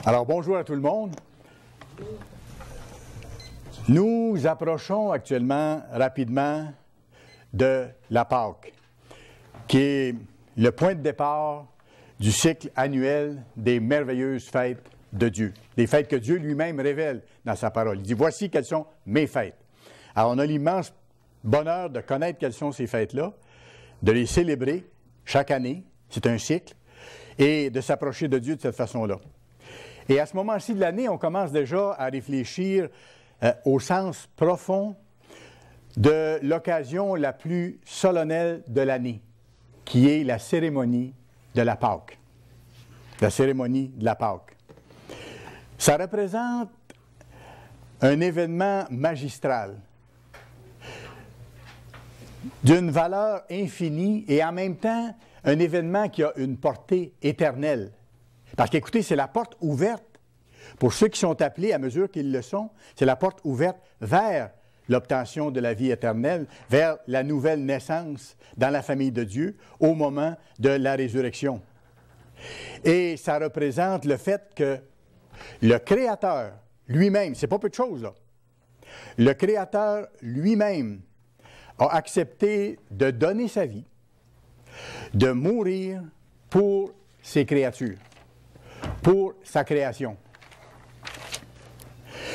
Alors, bonjour à tout le monde. Nous approchons actuellement rapidement de la Pâque, qui est le point de départ du cycle annuel des merveilleuses fêtes de Dieu, des fêtes que Dieu lui-même révèle dans sa parole. Il dit, voici quelles sont mes fêtes. Alors, on a l'immense bonheur de connaître quelles sont ces fêtes-là, de les célébrer chaque année, c'est un cycle, et de s'approcher de Dieu de cette façon-là. Et à ce moment-ci de l'année, on commence déjà à réfléchir au sens profond de l'occasion la plus solennelle de l'année, qui est la cérémonie de la Pâque. La cérémonie de la Pâque. Ça représente un événement magistral, d'une valeur infinie et en même temps un événement qui a une portée éternelle. Parce qu'écoutez, c'est la porte ouverte, pour ceux qui sont appelés à mesure qu'ils le sont, c'est la porte ouverte vers l'obtention de la vie éternelle, vers la nouvelle naissance dans la famille de Dieu au moment de la résurrection. Et ça représente le fait que le Créateur lui-même, c'est pas peu de choses là, le Créateur lui-même a accepté de donner sa vie, de mourir pour ses créatures, pour sa création.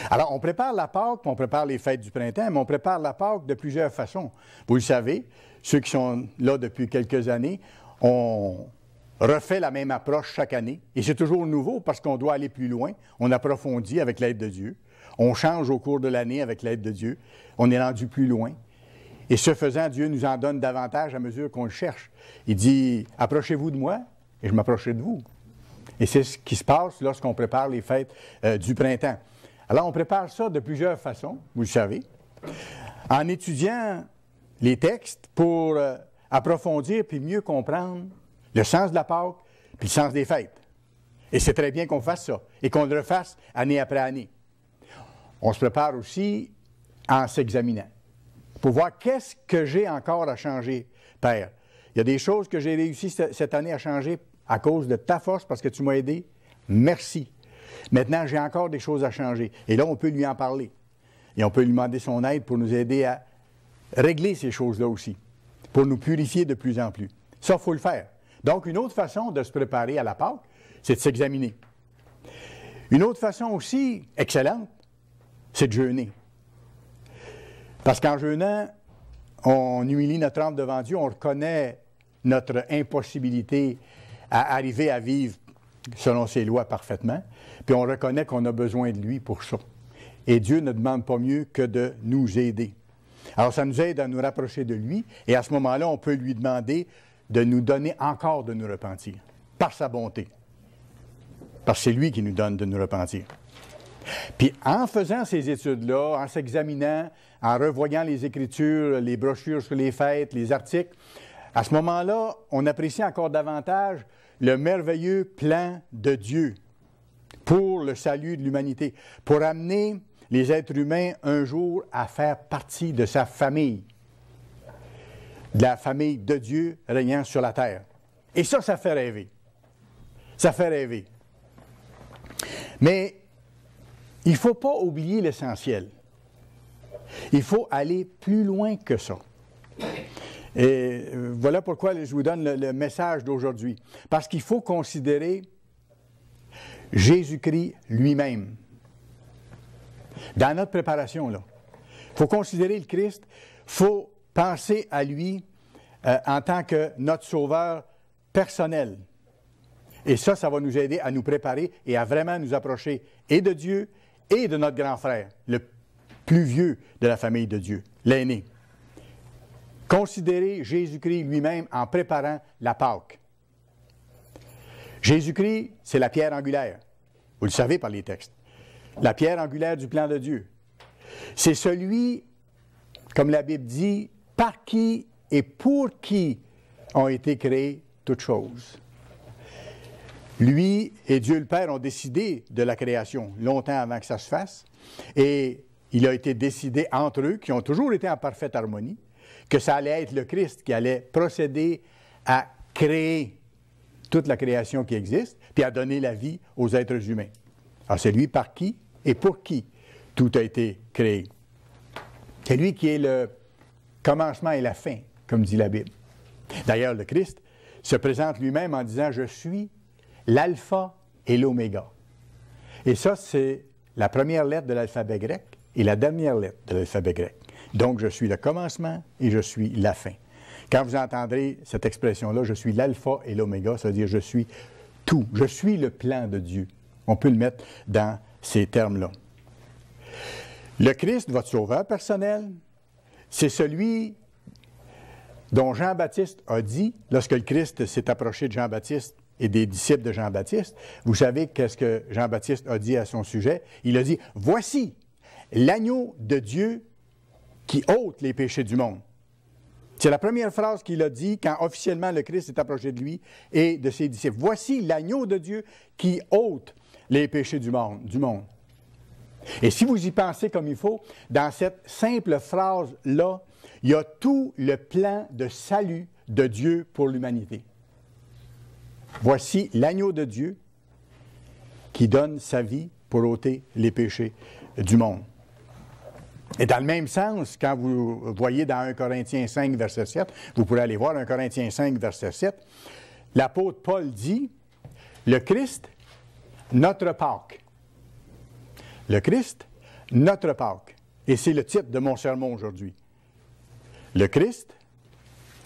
Alors, on prépare la Pâque, on prépare les fêtes du printemps, mais on prépare la Pâque de plusieurs façons. Vous le savez, ceux qui sont là depuis quelques années, on refait la même approche chaque année, et c'est toujours nouveau parce qu'on doit aller plus loin, on approfondit avec l'aide de Dieu, on change au cours de l'année avec l'aide de Dieu, on est rendu plus loin. Et ce faisant, Dieu nous en donne davantage à mesure qu'on le cherche. Il dit, approchez-vous de moi, et je m'approcherai de vous. Et c'est ce qui se passe lorsqu'on prépare les fêtes du printemps. Alors, on prépare ça de plusieurs façons, vous le savez, en étudiant les textes pour approfondir puis mieux comprendre le sens de la Pâque puis le sens des fêtes. Et c'est très bien qu'on fasse ça et qu'on le refasse année après année. On se prépare aussi en s'examinant pour voir qu'est-ce que j'ai encore à changer, Père. Il y a des choses que j'ai réussi cette année à changer à cause de ta force parce que tu m'as aidé. Merci. Maintenant, j'ai encore des choses à changer. Et là, on peut lui en parler. Et on peut lui demander son aide pour nous aider à régler ces choses-là aussi, pour nous purifier de plus en plus. Ça, il faut le faire. Donc, une autre façon de se préparer à la Pâque, c'est de s'examiner. Une autre façon aussi, excellente, c'est de jeûner. Parce qu'en jeûnant, on humilie notre âme devant Dieu, on reconnaît notre impossibilité à arriver à vivre selon ses lois parfaitement, puis on reconnaît qu'on a besoin de lui pour ça. Et Dieu ne demande pas mieux que de nous aider. Alors, ça nous aide à nous rapprocher de lui, et à ce moment-là, on peut lui demander de nous donner encore de nous repentir, par sa bonté. Parce que c'est lui qui nous donne de nous repentir. Puis, en faisant ces études-là, en s'examinant, en revoyant les Écritures, les brochures sur les fêtes, les articles, à ce moment-là, on apprécie encore davantage le merveilleux plan de Dieu pour le salut de l'humanité, pour amener les êtres humains un jour à faire partie de sa famille, de la famille de Dieu régnant sur la terre. Et ça fait rêver. Ça fait rêver. Mais il ne faut pas oublier l'essentiel. Il faut aller plus loin que ça. Et voilà pourquoi je vous donne le message d'aujourd'hui. Parce qu'il faut considérer Jésus-Christ lui-même. Dans notre préparation, là. Il faut considérer le Christ, il faut penser à lui en tant que notre sauveur personnel. Et ça va nous aider à nous préparer et à vraiment nous approcher et de Dieu et de notre grand frère, le plus vieux de la famille de Dieu, l'aîné. Considérez Jésus-Christ lui-même en préparant la Pâque. Jésus-Christ, c'est la pierre angulaire. Vous le savez par les textes. La pierre angulaire du plan de Dieu. C'est celui, comme la Bible dit, par qui et pour qui ont été créées toutes choses. Lui et Dieu le Père ont décidé de la création longtemps avant que ça se fasse. Et il a été décidé entre eux, qui ont toujours été en parfaite harmonie, que ça allait être le Christ qui allait procéder à créer toute la création qui existe, puis à donner la vie aux êtres humains. Alors, c'est lui par qui et pour qui tout a été créé. C'est lui qui est le commencement et la fin, comme dit la Bible. D'ailleurs, le Christ se présente lui-même en disant « Je suis l'alpha et l'oméga ». Et ça, c'est la première lettre de l'alphabet grec et la dernière lettre de l'alphabet grec. Donc, je suis le commencement et je suis la fin. Quand vous entendrez cette expression-là, je suis l'alpha et l'oméga, ça veut dire je suis tout. Je suis le plan de Dieu. On peut le mettre dans ces termes-là. Le Christ, votre sauveur personnel, c'est celui dont Jean-Baptiste a dit, lorsque le Christ s'est approché de Jean-Baptiste et des disciples de Jean-Baptiste, vous savez qu'est-ce que Jean-Baptiste a dit à son sujet? Il a dit, « Voici l'agneau de Dieu qui ôte les péchés du monde. » C'est la première phrase qu'il a dit quand officiellement le Christ s'est approché de lui et de ses disciples. « Voici l'agneau de Dieu qui ôte les péchés du monde. » Et si vous y pensez comme il faut, dans cette simple phrase-là, il y a tout le plan de salut de Dieu pour l'humanité. Voici l'agneau de Dieu qui donne sa vie pour ôter les péchés du monde. Et dans le même sens, quand vous voyez dans 1 Corinthiens 5, verset 7, vous pourrez aller voir 1 Corinthiens 5, verset 7, l'apôtre Paul dit, « Le Christ, notre Pâque. » Le Christ, notre Pâque. Et c'est le titre de mon sermon aujourd'hui. Le Christ,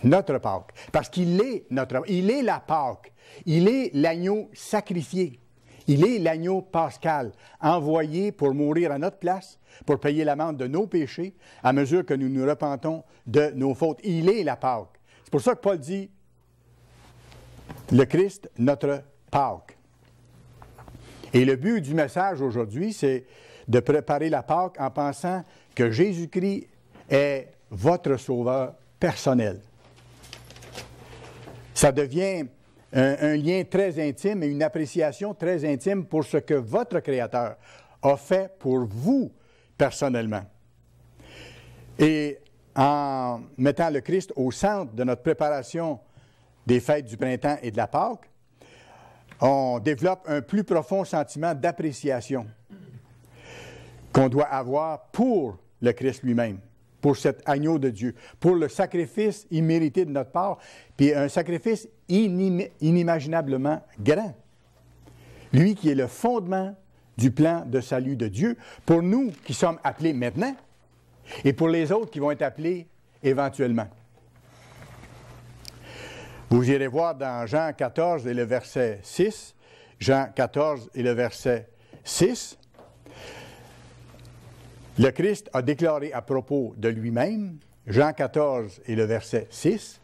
notre Pâque. Parce qu'il est il est la Pâque. Il est l'agneau sacrifié. Il est l'agneau pascal, envoyé pour mourir à notre place, pour payer l'amende de nos péchés, à mesure que nous nous repentons de nos fautes. Il est la Pâque. C'est pour ça que Paul dit, le Christ, notre Pâque. Et le but du message aujourd'hui, c'est de préparer la Pâque en pensant que Jésus-Christ est votre sauveur personnel. Ça devient un lien très intime et une appréciation très intime pour ce que votre Créateur a fait pour vous personnellement. Et en mettant le Christ au centre de notre préparation des fêtes du printemps et de la Pâque, on développe un plus profond sentiment d'appréciation qu'on doit avoir pour le Christ lui-même, pour cet agneau de Dieu, pour le sacrifice immérité de notre part, puis un sacrifice inimaginablement grand. Lui qui est le fondement du plan de salut de Dieu, pour nous qui sommes appelés maintenant, et pour les autres qui vont être appelés éventuellement. Vous irez voir dans Jean 14 et le verset 6, Jean 14 et le verset 6, le Christ a déclaré à propos de lui-même, Jean 14 et le verset 6,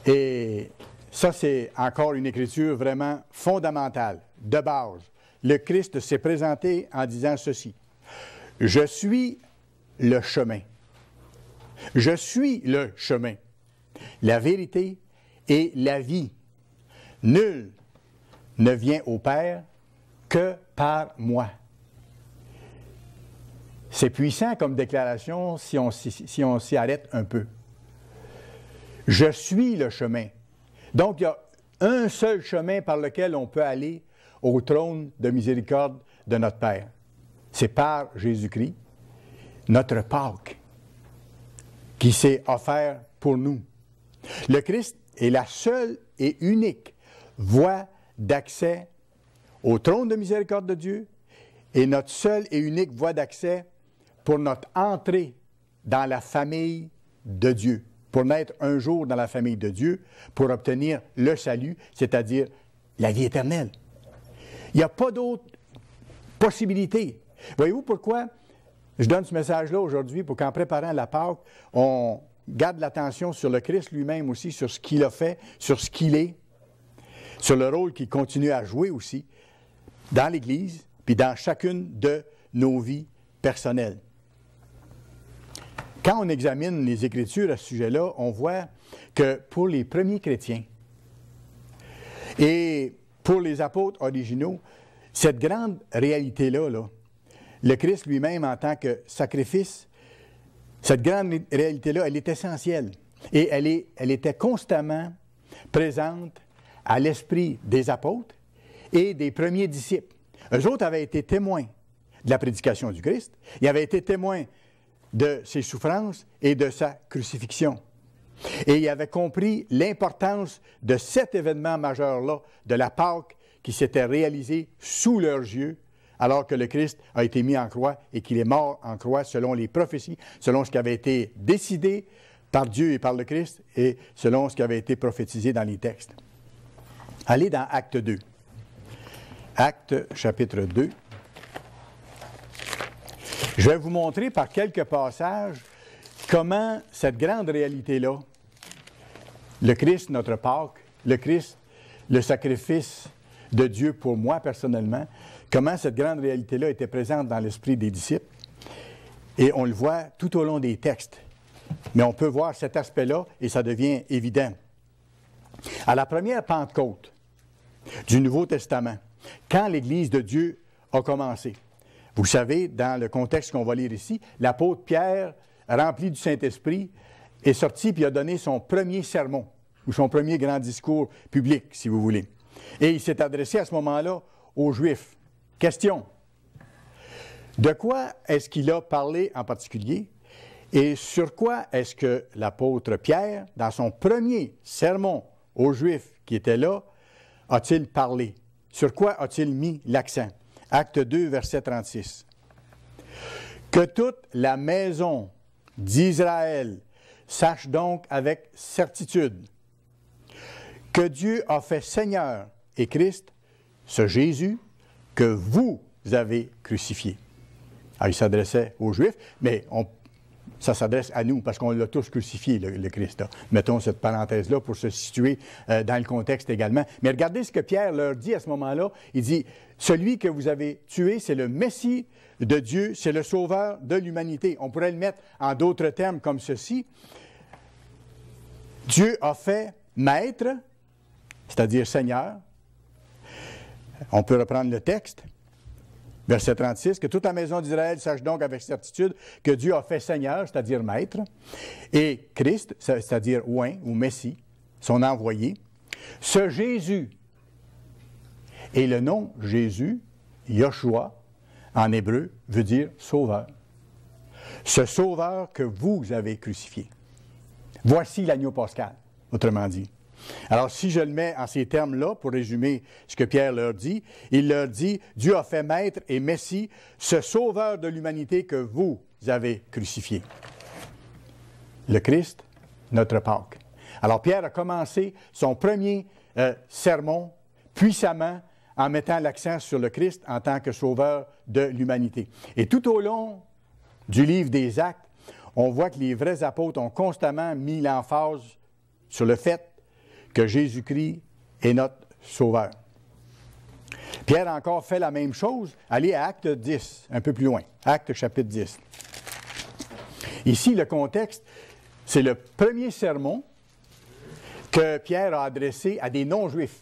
et ça c'est encore une écriture vraiment fondamentale, de base. Le Christ s'est présenté en disant ceci, « Je suis le chemin. Je suis le chemin, la vérité et la vie. Nul ne vient au Père que par moi. » C'est puissant comme déclaration si on s'y arrête un peu. Je suis le chemin. Donc, il y a un seul chemin par lequel on peut aller au trône de miséricorde de notre Père. C'est par Jésus-Christ, notre Pâque, qui s'est offert pour nous. Le Christ est la seule et unique voie d'accès au trône de miséricorde de Dieu et notre seule et unique voie d'accès pour notre entrée dans la famille de Dieu, pour naître un jour dans la famille de Dieu, pour obtenir le salut, c'est-à-dire la vie éternelle. Il n'y a pas d'autre possibilité. Voyez-vous pourquoi je donne ce message-là aujourd'hui, pour qu'en préparant la Pâque, on garde l'attention sur le Christ lui-même aussi, sur ce qu'il a fait, sur ce qu'il est, sur le rôle qu'il continue à jouer aussi dans l'Église, puis dans chacune de nos vies personnelles. Quand on examine les Écritures à ce sujet-là, on voit que pour les premiers chrétiens et pour les apôtres originaux, cette grande réalité-là, le Christ lui-même en tant que sacrifice, cette grande réalité-là, elle est essentielle et elle était constamment présente à l'esprit des apôtres et des premiers disciples. eux autres avaient été témoins de la prédication du Christ. Ils avaient été témoins de ses souffrances et de sa crucifixion. Et ils avaient compris l'importance de cet événement majeur-là, de la Pâque qui s'était réalisée sous leurs yeux, alors que le Christ a été mis en croix et qu'il est mort en croix selon les prophéties, selon ce qui avait été décidé par Dieu et par le Christ et selon ce qui avait été prophétisé dans les textes. Allez dans Acte 2. Acte chapitre 2. Je vais vous montrer par quelques passages comment cette grande réalité-là, le Christ, notre Pâque, le Christ, le sacrifice de Dieu pour moi personnellement, comment cette grande réalité-là était présente dans l'esprit des disciples. Et on le voit tout au long des textes. Mais on peut voir cet aspect-là et ça devient évident. À la première Pentecôte du Nouveau Testament, quand l'Église de Dieu a commencé, vous savez, dans le contexte qu'on va lire ici, l'apôtre Pierre, rempli du Saint-Esprit, est sorti puis a donné son premier sermon, ou son premier grand discours public, si vous voulez. Et il s'est adressé à ce moment-là aux Juifs. Question. De quoi est-ce qu'il a parlé en particulier? Et sur quoi est-ce que l'apôtre Pierre, dans son premier sermon aux Juifs qui étaient là, a-t-il parlé? Sur quoi a-t-il mis l'accent? Acte 2, verset 36. « Que toute la maison d'Israël sache donc avec certitude que Dieu a fait Seigneur et Christ, ce Jésus que vous avez crucifié. » Alors, il s'adressait aux Juifs, mais ça s'adresse à nous, parce qu'on l'a tous crucifié, le Christ. Là. Mettons cette parenthèse-là pour se situer dans le contexte également. Mais regardez ce que Pierre leur dit à ce moment-là. Il dit, « Celui que vous avez tué, c'est le Messie de Dieu, c'est le Sauveur de l'humanité. » On pourrait le mettre en d'autres termes comme ceci. Dieu a fait Maître, c'est-à-dire Seigneur. On peut reprendre le texte. Verset 36, « Que toute la maison d'Israël sache donc avec certitude que Dieu a fait Seigneur, c'est-à-dire Maître, et Christ, c'est-à-dire Oint ou Messie, son envoyé, ce Jésus. » Et le nom Jésus, Yoshua, en hébreu, veut dire Sauveur. Ce Sauveur que vous avez crucifié. Voici l'agneau pascal, autrement dit. Alors, si je le mets en ces termes-là, pour résumer ce que Pierre leur dit, il leur dit, « Dieu a fait Maître et Messie, ce Sauveur de l'humanité que vous avez crucifié. » Le Christ, notre Pâque. Alors, Pierre a commencé son premier sermon puissamment en mettant l'accent sur le Christ en tant que Sauveur de l'humanité. Et tout au long du livre des Actes, on voit que les vrais apôtres ont constamment mis l'emphase sur le fait que Jésus-Christ est notre Sauveur. Pierre a encore fait la même chose. Allez à Acte 10, un peu plus loin. Acte chapitre 10. Ici, le contexte, c'est le premier sermon que Pierre a adressé à des non-juifs,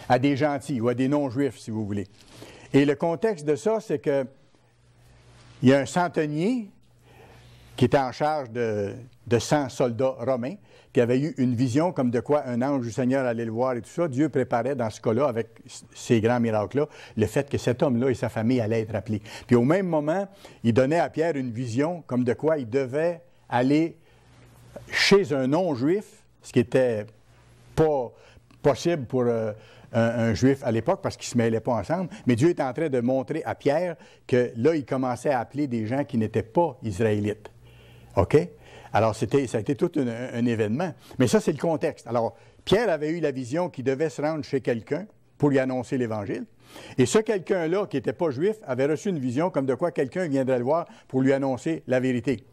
à des gentils ou à des non-juifs, si vous voulez. Et le contexte de ça, c'est que il y a un centenier qui était en charge de 100 soldats romains, qui avait eu une vision comme de quoi un ange du Seigneur allait le voir et tout ça. Dieu préparait dans ce cas-là, avec ces grands miracles-là, le fait que cet homme-là et sa famille allaient être appelés. Puis au même moment, il donnait à Pierre une vision comme de quoi il devait aller chez un non-juif, ce qui n'était pas possible pour un juif à l'époque parce qu'ils ne se mêlaient pas ensemble. Mais Dieu est en train de montrer à Pierre que là, il commençait à appeler des gens qui n'étaient pas israélites. OK? Alors, ça a été tout un événement. Mais ça, c'est le contexte. Alors, Pierre avait eu la vision qu'il devait se rendre chez quelqu'un pour lui annoncer l'Évangile. Et ce quelqu'un-là, qui n'était pas juif, avait reçu une vision comme de quoi quelqu'un viendrait le voir pour lui annoncer la vérité.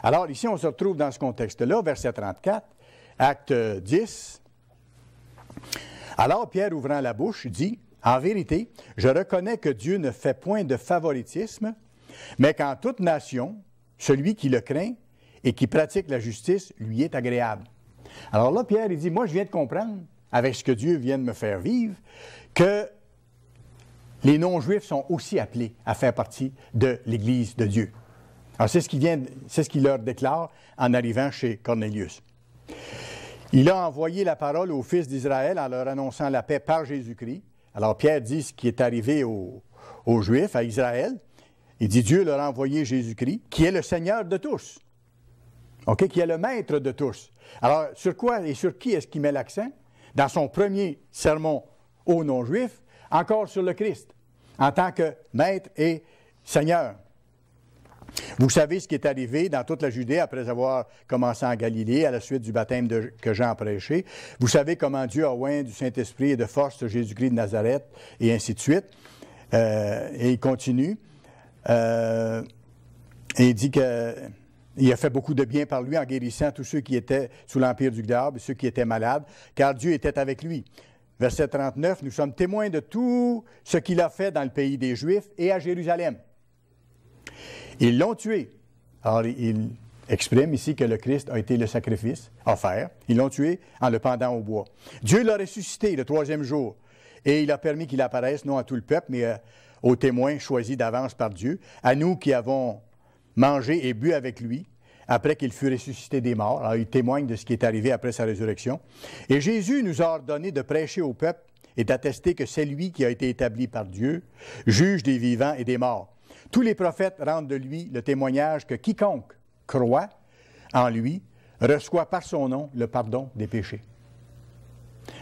Alors, ici, on se retrouve dans ce contexte-là, verset 34, acte 10. Alors, Pierre, ouvrant la bouche, dit, « En vérité, je reconnais que Dieu ne fait point de favoritisme, mais qu'en toute nation, celui qui le craint et qui pratique la justice lui est agréable. » Alors là, Pierre, il dit, « Moi, je viens de comprendre, avec ce que Dieu vient de me faire vivre, que les non-juifs sont aussi appelés à faire partie de l'Église de Dieu. » Alors, c'est ce qu'il leur déclare en arrivant chez Cornélius. Il a envoyé la parole aux fils d'Israël en leur annonçant la paix par Jésus-Christ, Alors Pierre dit ce qui est arrivé aux Juifs, à Israël. Il dit Dieu leur a envoyé Jésus-Christ, qui est le Seigneur de tous. OK? Qui est le maître de tous. Alors, sur quoi et sur qui est-ce qu'il met l'accent? Dans son premier sermon aux non-juifs, encore sur le Christ, en tant que maître et Seigneur. Vous savez ce qui est arrivé dans toute la Judée après avoir commencé en Galilée, à la suite du baptême que Jean a prêché. Vous savez comment Dieu a oint du Saint-Esprit et de force sur Jésus-Christ de Nazareth, et ainsi de suite. Et il continue. Et il dit qu'il a fait beaucoup de bien par lui en guérissant tous ceux qui étaient sous l'empire du diable, ceux qui étaient malades, car Dieu était avec lui. Verset 39, nous sommes témoins de tout ce qu'il a fait dans le pays des Juifs et à Jérusalem. Ils l'ont tué. Alors, il exprime ici que le Christ a été le sacrifice offert. Ils l'ont tué en le pendant au bois. Dieu l'a ressuscité le 3e jour et il a permis qu'il apparaisse non à tout le peuple, mais aux témoins choisis d'avance par Dieu, à nous qui avons mangé et bu avec lui après qu'il fut ressuscité des morts. Alors, il témoigne de ce qui est arrivé après sa résurrection. Et Jésus nous a ordonné de prêcher au peuple et d'attester que c'est lui qui a été établi par Dieu, juge des vivants et des morts. Tous les prophètes rendent de lui le témoignage que quiconque croit en lui reçoit par son nom le pardon des péchés.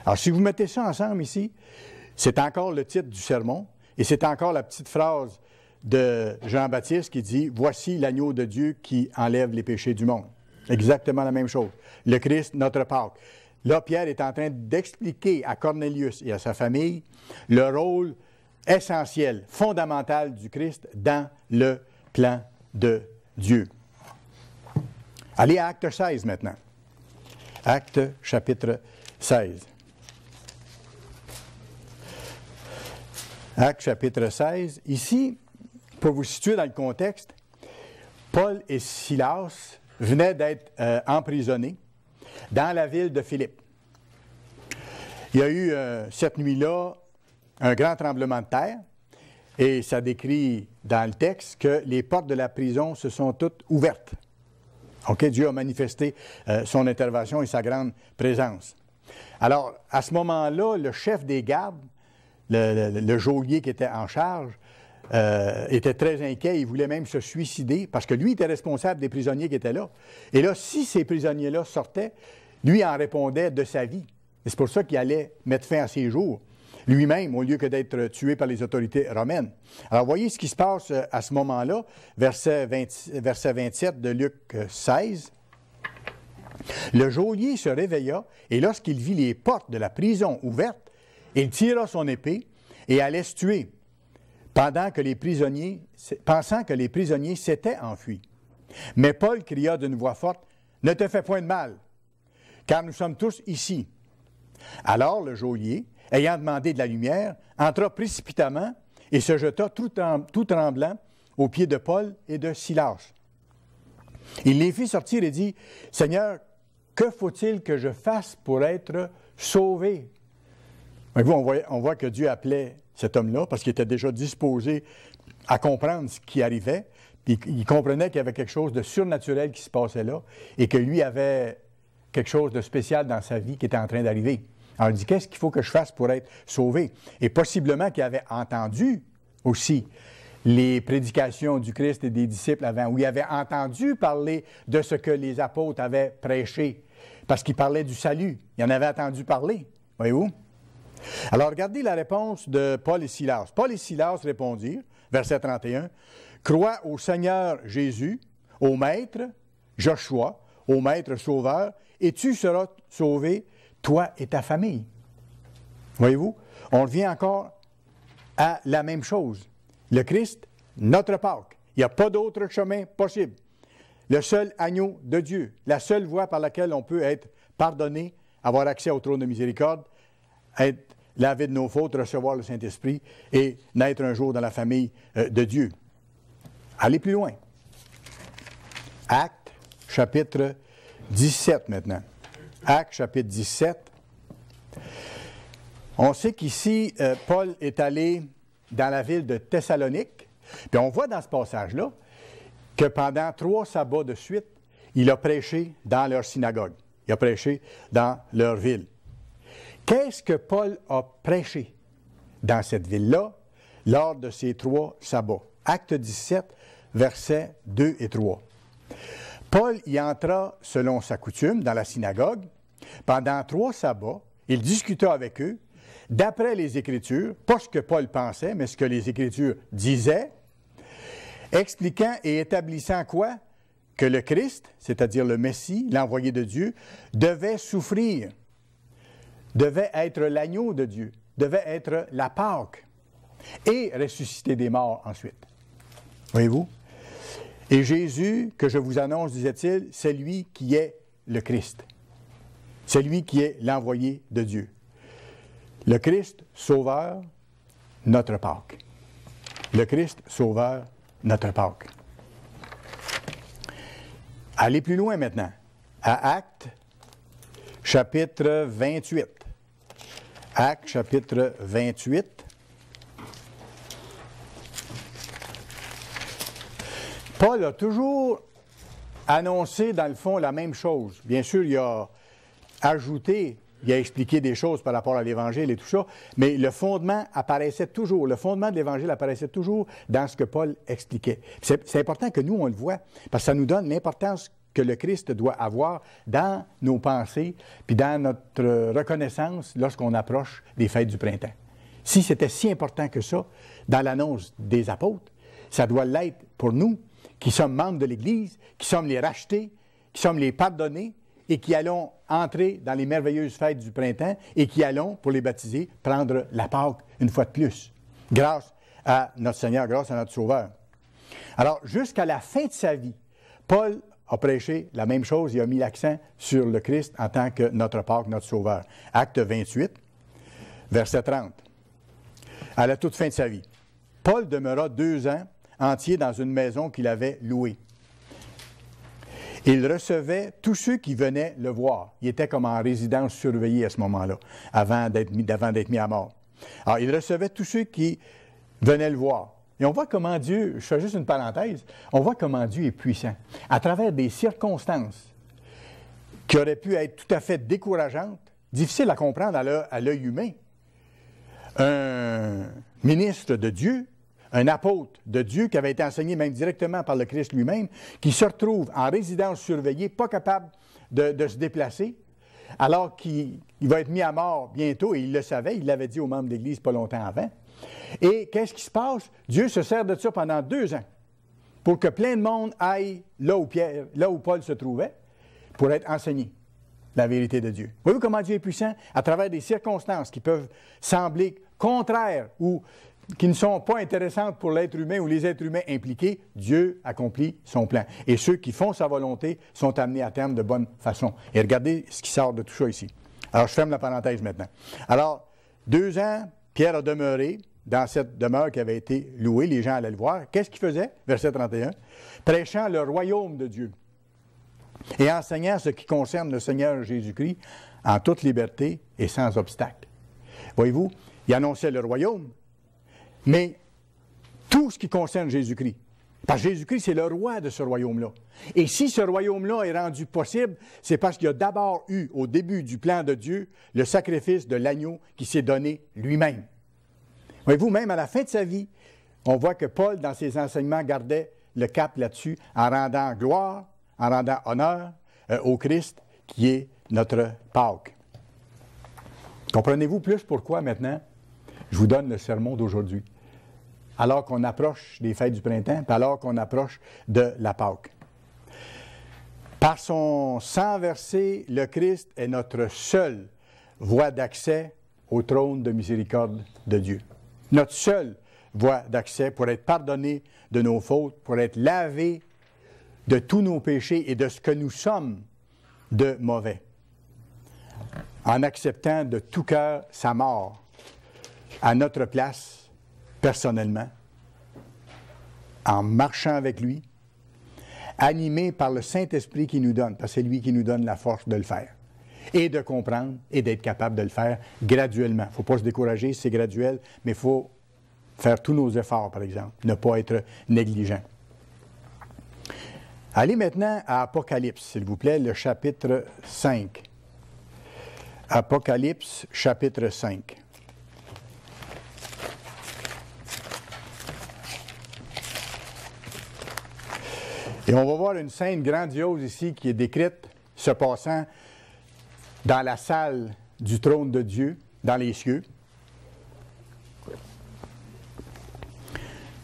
Alors, si vous mettez ça ensemble ici, c'est encore le titre du sermon et c'est encore la petite phrase de Jean-Baptiste qui dit « Voici l'agneau de Dieu qui enlève les péchés du monde ». Exactement la même chose. Le Christ, notre Pâque. Là, Pierre est en train d'expliquer à Cornelius et à sa famille le rôle essentiel, fondamental du Christ dans le plan de Dieu. Allez à Acte 16 maintenant. Acte chapitre 16. Acte chapitre 16. Ici, pour vous situer dans le contexte, Paul et Silas venaient d'être emprisonnés dans la ville de Philippe. Il y a eu cette nuit-là un grand tremblement de terre, et ça décrit dans le texte que les portes de la prison se sont toutes ouvertes. OK? Dieu a manifesté son intervention et sa grande présence. Alors, à ce moment-là, le chef des gardes, le geôlier qui était en charge, était très inquiet. Il voulait même se suicider parce que lui était responsable des prisonniers qui étaient là. Et là, si ces prisonniers-là sortaient, lui en répondait de sa vie. Et c'est pour ça qu'il allait mettre fin à ses jours lui-même, au lieu que d'être tué par les autorités romaines. Alors, voyez ce qui se passe à ce moment-là, verset 27 de Luc 16. Le geôlier se réveilla, et lorsqu'il vit les portes de la prison ouvertes, il tira son épée et allait se tuer, pensant que les prisonniers s'étaient enfuis. Mais Paul cria d'une voix forte, « Ne te fais point de mal, car nous sommes tous ici. » Alors le geôlier, ayant demandé de la lumière, entra précipitamment et se jeta tout tremblant aux pieds de Paul et de Silas. Il les fit sortir et dit, « Seigneur, que faut-il que je fasse pour être sauvé? » On voit que Dieu appelait cet homme-là parce qu'il était déjà disposé à comprendre ce qui arrivait. Puis il comprenait qu'il y avait quelque chose de surnaturel qui se passait là et que lui avait quelque chose de spécial dans sa vie qui était en train d'arriver. Alors il dit, qu'est-ce qu'il faut que je fasse pour être sauvé? Et possiblement qu'il avait entendu aussi les prédications du Christ et des disciples avant, où il avait entendu parler de ce que les apôtres avaient prêché, parce qu'il parlait du salut. Il en avait entendu parler, voyez-vous? Alors regardez la réponse de Paul et Silas. Paul et Silas répondirent, verset 31, « Crois au Seigneur Jésus, au Maître Joshua, au Maître Sauveur, et tu seras sauvé, toi et ta famille. » Voyez-vous? On revient encore à la même chose. Le Christ, notre Pâque. Il n'y a pas d'autre chemin possible. Le seul agneau de Dieu, la seule voie par laquelle on peut être pardonné, avoir accès au trône de miséricorde, être lavé de nos fautes, recevoir le Saint-Esprit et naître un jour dans la famille de Dieu. Allez plus loin. Actes, chapitre 17 maintenant. Actes, chapitre 17. On sait qu'ici, Paul est allé dans la ville de Thessalonique. Puis on voit dans ce passage-là que pendant 3 sabbats de suite, il a prêché dans leur synagogue. Il a prêché dans leur ville. Qu'est-ce que Paul a prêché dans cette ville-là lors de ces 3 sabbats. Acte 17, versets 2 et 3. Paul y entra selon sa coutume dans la synagogue. Pendant 3 sabbats, il discuta avec eux, d'après les Écritures, pas ce que Paul pensait, mais ce que les Écritures disaient, expliquant et établissant quoi? Que le Christ, c'est-à-dire le Messie, l'envoyé de Dieu, devait souffrir, devait être l'agneau de Dieu, devait être la Pâque, et ressusciter des morts ensuite. Voyez-vous? Et Jésus, que je vous annonce, disait-il, c'est lui qui est le Christ. C'est lui qui est l'envoyé de Dieu. Le Christ sauveur, notre Pâque. Le Christ sauveur, notre Pâque. Allez plus loin maintenant, à Actes, chapitre 28. Actes, chapitre 28. Paul a toujours annoncé, dans le fond, la même chose. Bien sûr, il a ajouté, il a expliqué des choses par rapport à l'Évangile et tout ça, mais le fondement apparaissait toujours, le fondement de l'Évangile apparaissait toujours dans ce que Paul expliquait. C'est important que nous, on le voit, parce que ça nous donne l'importance que le Christ doit avoir dans nos pensées, puis dans notre reconnaissance lorsqu'on approche des fêtes du printemps. Si c'était si important que ça, dans l'annonce des apôtres, ça doit l'être pour nous, qui sommes membres de l'Église, qui sommes les rachetés, qui sommes les pardonnés, et qui allons entrer dans les merveilleuses fêtes du printemps, et qui allons, pour les baptiser, prendre la Pâque une fois de plus, grâce à notre Seigneur, grâce à notre Sauveur. Alors, jusqu'à la fin de sa vie, Paul a prêché la même chose, il a mis l'accent sur le Christ en tant que notre Pâque, notre Sauveur. Acte 28, verset 30. À la toute fin de sa vie, Paul demeura 2 ans entiers dans une maison qu'il avait louée. Il recevait tous ceux qui venaient le voir. Il était comme en résidence surveillée à ce moment-là, avant d'être mis à mort. Alors, il recevait tous ceux qui venaient le voir. Et on voit comment Dieu, je fais juste une parenthèse, on voit comment Dieu est puissant. À travers des circonstances qui auraient pu être tout à fait décourageantes, difficiles à comprendre à l'œil humain, un ministre de Dieu, un apôtre de Dieu qui avait été enseigné même directement par le Christ lui-même, qui se retrouve en résidence surveillée, pas capable de se déplacer, alors qu'il va être mis à mort bientôt, et il le savait, il l'avait dit aux membres de l'Église pas longtemps avant. Et qu'est-ce qui se passe? Dieu se sert de ça pendant 2 ans, pour que plein de monde aille là où Paul se trouvait, pour être enseigné la vérité de Dieu. Voyez-vous comment Dieu est puissant? À travers des circonstances qui peuvent sembler contraires ou qui ne sont pas intéressantes pour l'être humain ou les êtres humains impliqués, Dieu accomplit son plan. Et ceux qui font sa volonté sont amenés à terme de bonne façon. Et regardez ce qui sort de tout ça ici. Alors, je ferme la parenthèse maintenant. Alors, 2 ans, Pierre a demeuré dans cette demeure qui avait été louée. Les gens allaient le voir. Qu'est-ce qu'il faisait? Verset 31. Prêchant le royaume de Dieu et enseignant ce qui concerne le Seigneur Jésus-Christ en toute liberté et sans obstacle. Voyez-vous, il annonçait le royaume, mais tout ce qui concerne Jésus-Christ. Parce que Jésus-Christ, c'est le roi de ce royaume-là. Et si ce royaume-là est rendu possible, c'est parce qu'il y a d'abord eu, au début du plan de Dieu, le sacrifice de l'agneau qui s'est donné lui-même. Voyez-vous, même à la fin de sa vie, on voit que Paul, dans ses enseignements, gardait le cap là-dessus en rendant gloire, en rendant honneur au Christ qui est notre Pâque. Comprenez-vous plus pourquoi maintenant je vous donne le sermon d'aujourd'hui, alors qu'on approche des fêtes du printemps, puis alors qu'on approche de la Pâque. Par son sang versé, le Christ est notre seule voie d'accès au trône de miséricorde de Dieu. Notre seule voie d'accès pour être pardonné de nos fautes, pour être lavé de tous nos péchés et de ce que nous sommes de mauvais, en acceptant de tout cœur sa mort à notre place, personnellement, en marchant avec lui, animé par le Saint-Esprit qui nous donne, parce que c'est lui qui nous donne la force de le faire, et de comprendre et d'être capable de le faire graduellement. Il ne faut pas se décourager, c'est graduel, mais il faut faire tous nos efforts, par exemple, ne pas être négligent. Allez maintenant à Apocalypse, s'il vous plaît, le chapitre 5. Apocalypse, chapitre 5. Et on va voir une scène grandiose ici qui est décrite se passant dans la salle du trône de Dieu, dans les cieux.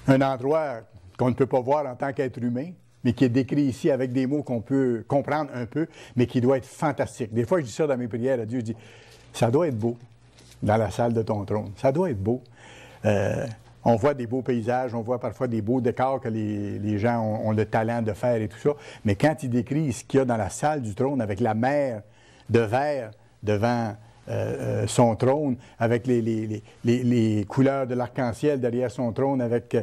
Un endroit qu'on ne peut pas voir en tant qu'être humain, mais qui est décrit ici avec des mots qu'on peut comprendre un peu, mais qui doit être fantastique. Des fois, je dis ça dans mes prières à Dieu, je dis, ça doit être beau dans la salle de ton trône. Ça doit être beau. On voit des beaux paysages, on voit parfois des beaux décors que les gens ont le talent de faire et tout ça. Mais quand il décrit ce qu'il y a dans la salle du trône avec la mer de verre devant son trône, avec les couleurs de l'arc-en-ciel derrière son trône, avec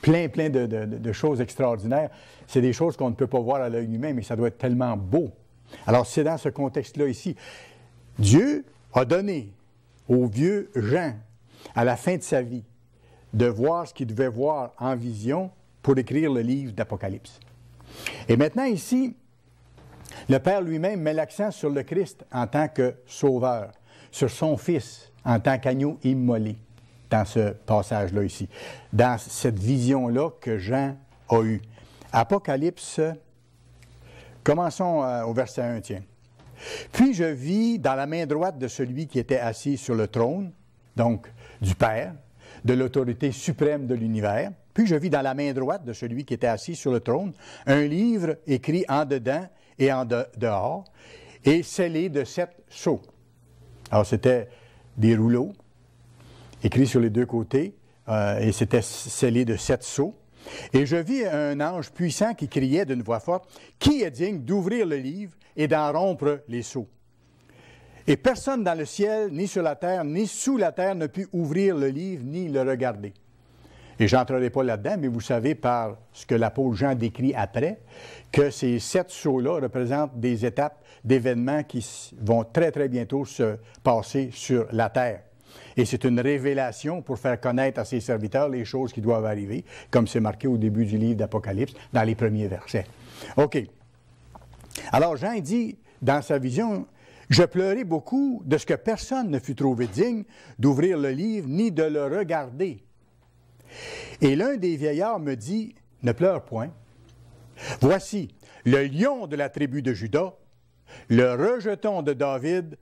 plein de choses extraordinaires, c'est des choses qu'on ne peut pas voir à l'œil humain, mais ça doit être tellement beau. Alors, c'est dans ce contexte-là ici. Dieu a donné au vieux Jean, à la fin de sa vie, de voir ce qu'il devait voir en vision pour écrire le livre d'Apocalypse. Et maintenant, ici, le Père lui-même met l'accent sur le Christ en tant que sauveur, sur son Fils en tant qu'agneau immolé, dans ce passage-là ici, dans cette vision-là que Jean a eue. Apocalypse, commençons au verset 1, tiens. « Puis je vis dans la main droite de celui qui était assis sur le trône, donc du Père, de l'autorité suprême de l'univers. Puis je vis dans la main droite de celui qui était assis sur le trône un livre écrit en dedans et en dehors et scellé de 7 sceaux. » Alors c'était des rouleaux écrits sur les deux côtés et c'était scellé de 7 sceaux. Et je vis un ange puissant qui criait d'une voix forte, « Qui est digne d'ouvrir le livre et d'en rompre les sceaux? » Et personne dans le ciel, ni sur la terre, ni sous la terre ne put ouvrir le livre, ni le regarder. Et je n'entrerai pas là-dedans, mais vous savez par ce que l'apôtre Jean décrit après, que ces 7 sceaux-là représentent des étapes d'événements qui vont très, très bientôt se passer sur la terre. Et c'est une révélation pour faire connaître à ses serviteurs les choses qui doivent arriver, comme c'est marqué au début du livre d'Apocalypse, dans les premiers versets. OK. Alors Jean dit, dans sa vision, « Je pleurai beaucoup de ce que personne ne fut trouvé digne d'ouvrir le livre ni de le regarder. Et l'un des vieillards me dit, « Ne pleure point. Voici, le lion de la tribu de Juda, le rejeton de David,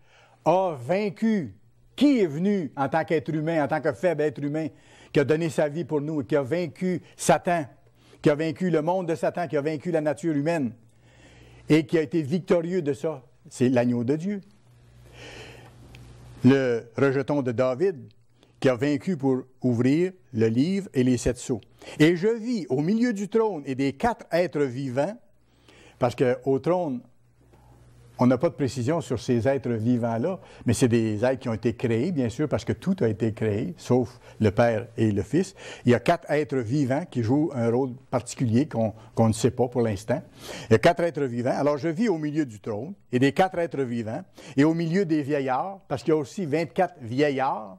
a vaincu. » Qui est venu en tant qu'être humain, en tant que faible être humain, qui a donné sa vie pour nous et qui a vaincu Satan, qui a vaincu le monde de Satan, qui a vaincu la nature humaine et qui a été victorieux de ça? C'est l'agneau de Dieu. Le rejeton de David, qui a vaincu pour ouvrir le livre et les 7 sceaux. Et je vis au milieu du trône et des 4 êtres vivants, parce qu'au trône, on n'a pas de précision sur ces êtres vivants-là, mais c'est des êtres qui ont été créés, bien sûr, parce que tout a été créé, sauf le Père et le Fils. Il y a 4 êtres vivants qui jouent un rôle particulier qu'on ne sait pas pour l'instant. Il y a 4 êtres vivants. Alors, je vis au milieu du trône et des 4 êtres vivants et au milieu des vieillards, parce qu'il y a aussi 24 vieillards,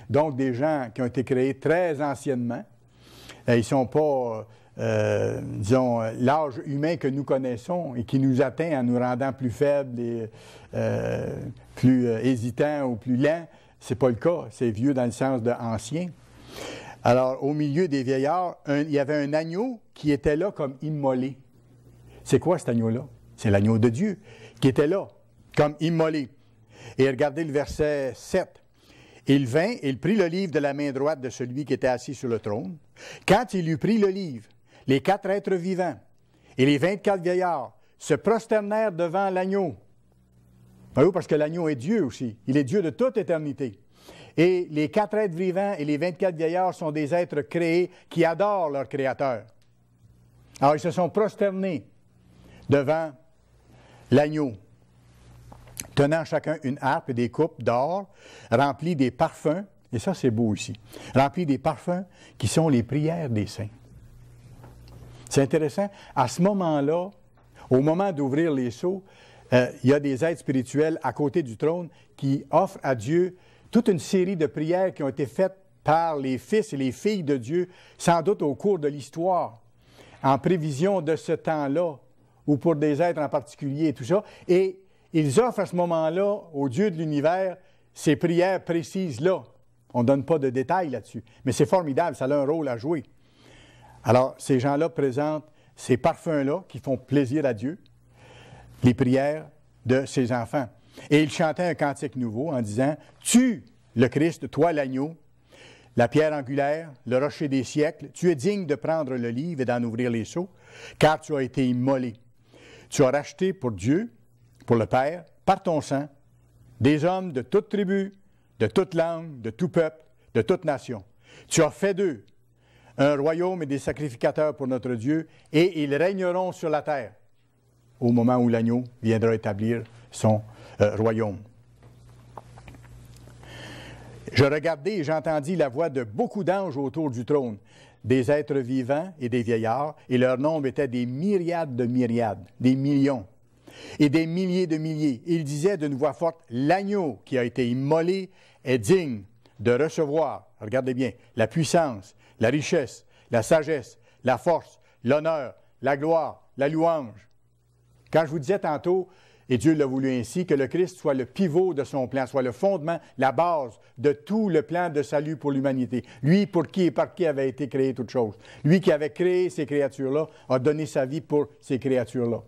donc des gens qui ont été créés très anciennement. Ils ne sont pas... disons, l'âge humain que nous connaissons et qui nous atteint en nous rendant plus faibles et plus hésitants ou plus lents, c'est pas le cas. C'est vieux dans le sens de ancien. Alors, au milieu des vieillards, il y avait un agneau qui était là comme immolé. C'est quoi cet agneau-là? C'est l'agneau de Dieu qui était là comme immolé. Et regardez le verset 7. Il vint, il prit le livre de la main droite de celui qui était assis sur le trône. Quand il eut pris le livre, les 4 êtres vivants et les 24 vieillards se prosternèrent devant l'agneau. Oui, parce que l'agneau est Dieu aussi. Il est Dieu de toute éternité. Et les 4 êtres vivants et les 24 vieillards sont des êtres créés qui adorent leur Créateur. Alors, ils se sont prosternés devant l'agneau, tenant chacun une harpe et des coupes d'or remplies des parfums, et ça c'est beau ici, remplies des parfums qui sont les prières des saints. C'est intéressant. À ce moment-là, au moment d'ouvrir les sceaux, il y a des êtres spirituels à côté du trône qui offrent à Dieu toute une série de prières qui ont été faites par les fils et les filles de Dieu, sans doute au cours de l'histoire, en prévision de ce temps-là, ou pour des êtres en particulier et tout ça. Et ils offrent à ce moment-là au Dieu de l'univers ces prières précises-là. On ne donne pas de détails là-dessus. Mais c'est formidable, ça a un rôle à jouer. Alors, ces gens-là présentent ces parfums-là qui font plaisir à Dieu, les prières de ses enfants. Et il chantait un cantique nouveau en disant « Tu, le Christ, toi l'agneau, la pierre angulaire, le rocher des siècles, tu es digne de prendre le livre et d'en ouvrir les sceaux, car tu as été immolé. Tu as racheté pour Dieu, pour le Père, par ton sang, des hommes de toute tribu, de toute langue, de tout peuple, de toute nation. Tu as fait d'eux un royaume et des sacrificateurs pour notre Dieu, et ils régneront sur la terre au moment où l'agneau viendra établir son royaume. » Je regardai et j'entendis la voix de beaucoup d'anges autour du trône, des êtres vivants et des vieillards, et leur nombre était des myriades de myriades, des millions, et des milliers de milliers. Ils disaient d'une voix forte, « L'agneau qui a été immolé est digne de recevoir, regardez bien, la puissance, la richesse, la sagesse, la force, l'honneur, la gloire, la louange. » Quand je vous disais tantôt, et Dieu l'a voulu ainsi, que le Christ soit le pivot de son plan, soit le fondement, la base de tout le plan de salut pour l'humanité. Lui, pour qui et par qui avait été créé toute chose. Lui qui avait créé ces créatures-là, a donné sa vie pour ces créatures-là.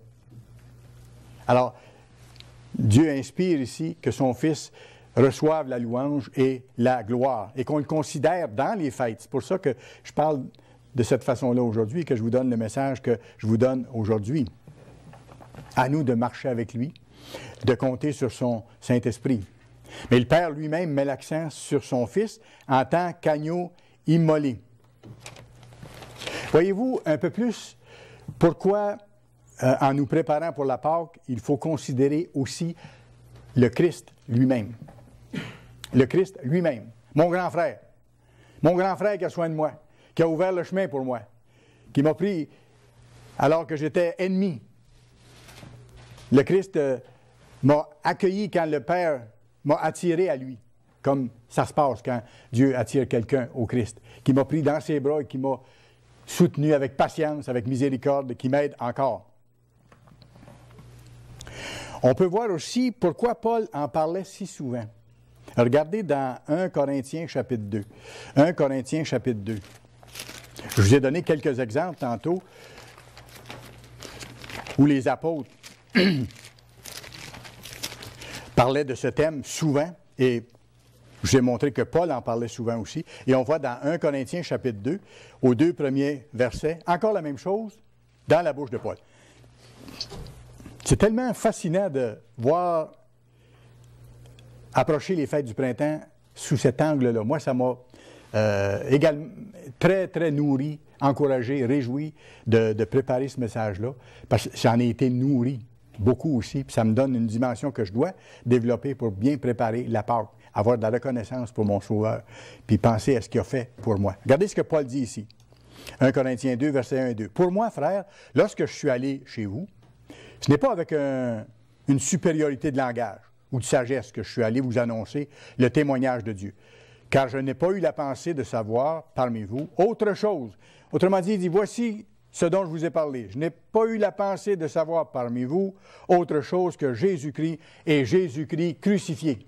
Alors, Dieu inspire ici que son Fils reçoive la louange et la gloire, et qu'on le considère dans les fêtes. C'est pour ça que je parle de cette façon-là aujourd'hui, que je vous donne le message que je vous donne aujourd'hui. À nous de marcher avec lui, de compter sur son Saint-Esprit. Mais le Père lui-même met l'accent sur son Fils en tant qu'agneau immolé. Voyez-vous un peu plus pourquoi, en nous préparant pour la Pâque, il faut considérer aussi le Christ lui-même. Le Christ lui-même, mon grand frère qui a soin de moi, qui a ouvert le chemin pour moi, qui m'a pris alors que j'étais ennemi. Le Christ m'a accueilli quand le Père m'a attiré à lui, comme ça se passe quand Dieu attire quelqu'un au Christ, qui m'a pris dans ses bras et qui m'a soutenu avec patience, avec miséricorde, qui m'aide encore. On peut voir aussi pourquoi Paul en parlait si souvent. Regardez dans 1 Corinthiens chapitre 2. 1 Corinthiens chapitre 2. Je vous ai donné quelques exemples tantôt où les apôtres parlait de ce thème souvent, et je vous ai montré que Paul en parlait souvent aussi. Et on voit dans 1 Corinthiens chapitre 2, aux 2 premiers versets, encore la même chose dans la bouche de Paul. C'est tellement fascinant de voir approcher les fêtes du printemps sous cet angle-là. Moi, ça m'a également très, très nourri, encouragé, réjoui de préparer ce message-là, parce que j'en ai été nourri. Beaucoup aussi, puis ça me donne une dimension que je dois développer pour bien préparer la Pâque, avoir de la reconnaissance pour mon Sauveur, puis penser à ce qu'il a fait pour moi. Regardez ce que Paul dit ici. 1 Corinthiens 2, versets 1 et 2. « Pour moi, frère, lorsque je suis allé chez vous, ce n'est pas avec une supériorité de langage ou de sagesse que je suis allé vous annoncer le témoignage de Dieu, car je n'ai pas eu la pensée de savoir parmi vous autre chose. » Autrement dit, il dit, « Voici ce dont je vous ai parlé. Je n'ai pas eu la pensée de savoir parmi vous autre chose que Jésus-Christ et Jésus-Christ crucifié. »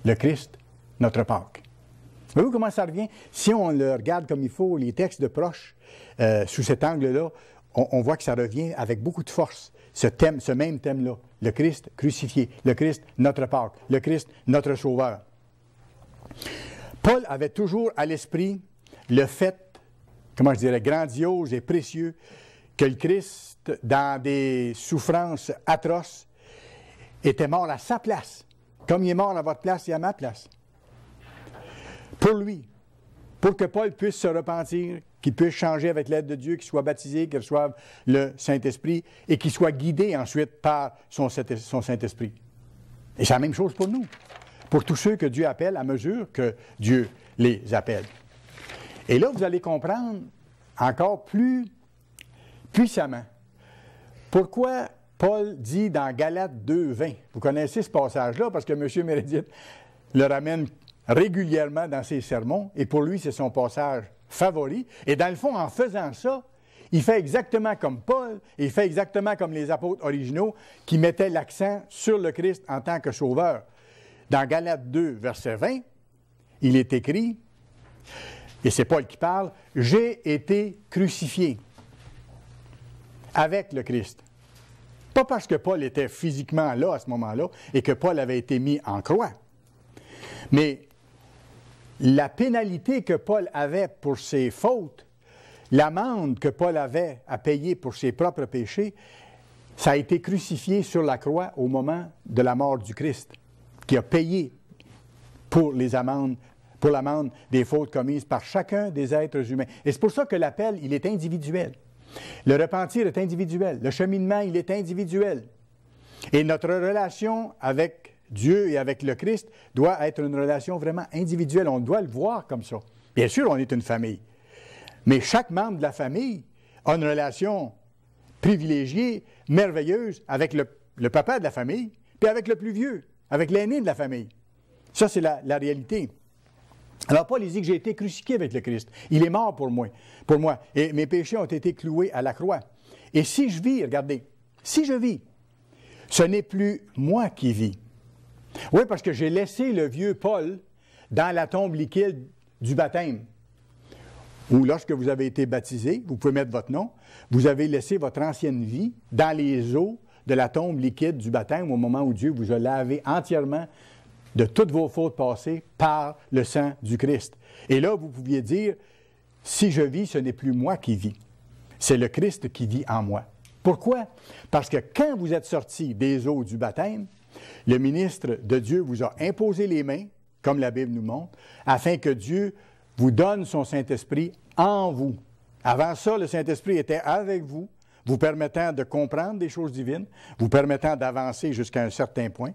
Le Christ, notre Pâque. Voyez-vous comment ça revient? Si on le regarde comme il faut, les textes de proche, sous cet angle-là, on voit que ça revient avec beaucoup de force. Ce même thème-là. Le Christ crucifié. Le Christ, notre Pâque. Le Christ, notre Sauveur. Paul avait toujours à l'esprit le fait, comment je dirais, grandiose et précieux, que le Christ, dans des souffrances atroces, était mort à sa place. Comme il est mort à votre place et à ma place. Pour lui. Pour que Paul puisse se repentir, qu'il puisse changer avec l'aide de Dieu, qu'il soit baptisé, qu'il reçoive le Saint-Esprit et qu'il soit guidé ensuite par son Saint-Esprit. Et c'est la même chose pour nous. Pour tous ceux que Dieu appelle à mesure que Dieu les appelle. Et là, vous allez comprendre encore plus puissamment pourquoi Paul dit dans Galates 2, 20. Vous connaissez ce passage-là parce que M. Meredith le ramène régulièrement dans ses sermons et pour lui, c'est son passage favori. Et dans le fond, en faisant ça, il fait exactement comme Paul et il fait exactement comme les apôtres originaux qui mettaient l'accent sur le Christ en tant que sauveur. Dans Galates 2, verset 20, il est écrit et c'est Paul qui parle, « J'ai été crucifié avec le Christ. » Pas parce que Paul était physiquement là à ce moment-là et que Paul avait été mis en croix, mais la pénalité que Paul avait pour ses fautes, l'amende que Paul avait à payer pour ses propres péchés, ça a été crucifié sur la croix au moment de la mort du Christ, qui a payé pour l'amende des fautes commises par chacun des êtres humains. Et c'est pour ça que l'appel, il est individuel. Le repentir est individuel. Le cheminement, il est individuel. Et notre relation avec Dieu et avec le Christ doit être une relation vraiment individuelle. On doit le voir comme ça. Bien sûr, on est une famille. Mais chaque membre de la famille a une relation privilégiée, merveilleuse avec le papa de la famille, puis avec le plus vieux, avec l'aîné de la famille. Ça, c'est la réalité. Alors, Paul, il dit que j'ai été crucifié avec le Christ. Il est mort pour moi. Et mes péchés ont été cloués à la croix. Et si je vis, regardez, si je vis, ce n'est plus moi qui vis. Oui, parce que j'ai laissé le vieux Paul dans la tombe liquide du baptême. Ou lorsque vous avez été baptisé, vous pouvez mettre votre nom, vous avez laissé votre ancienne vie dans les eaux de la tombe liquide du baptême au moment où Dieu vous a lavé entièrement de toutes vos fautes passées par le sang du Christ. Et là, vous pouviez dire, si je vis, ce n'est plus moi qui vis. C'est le Christ qui vit en moi. Pourquoi? Parce que quand vous êtes sortis des eaux du baptême, le ministre de Dieu vous a imposé les mains, comme la Bible nous montre, afin que Dieu vous donne son Saint-Esprit en vous. Avant ça, le Saint-Esprit était avec vous, vous permettant de comprendre des choses divines, vous permettant d'avancer jusqu'à un certain point.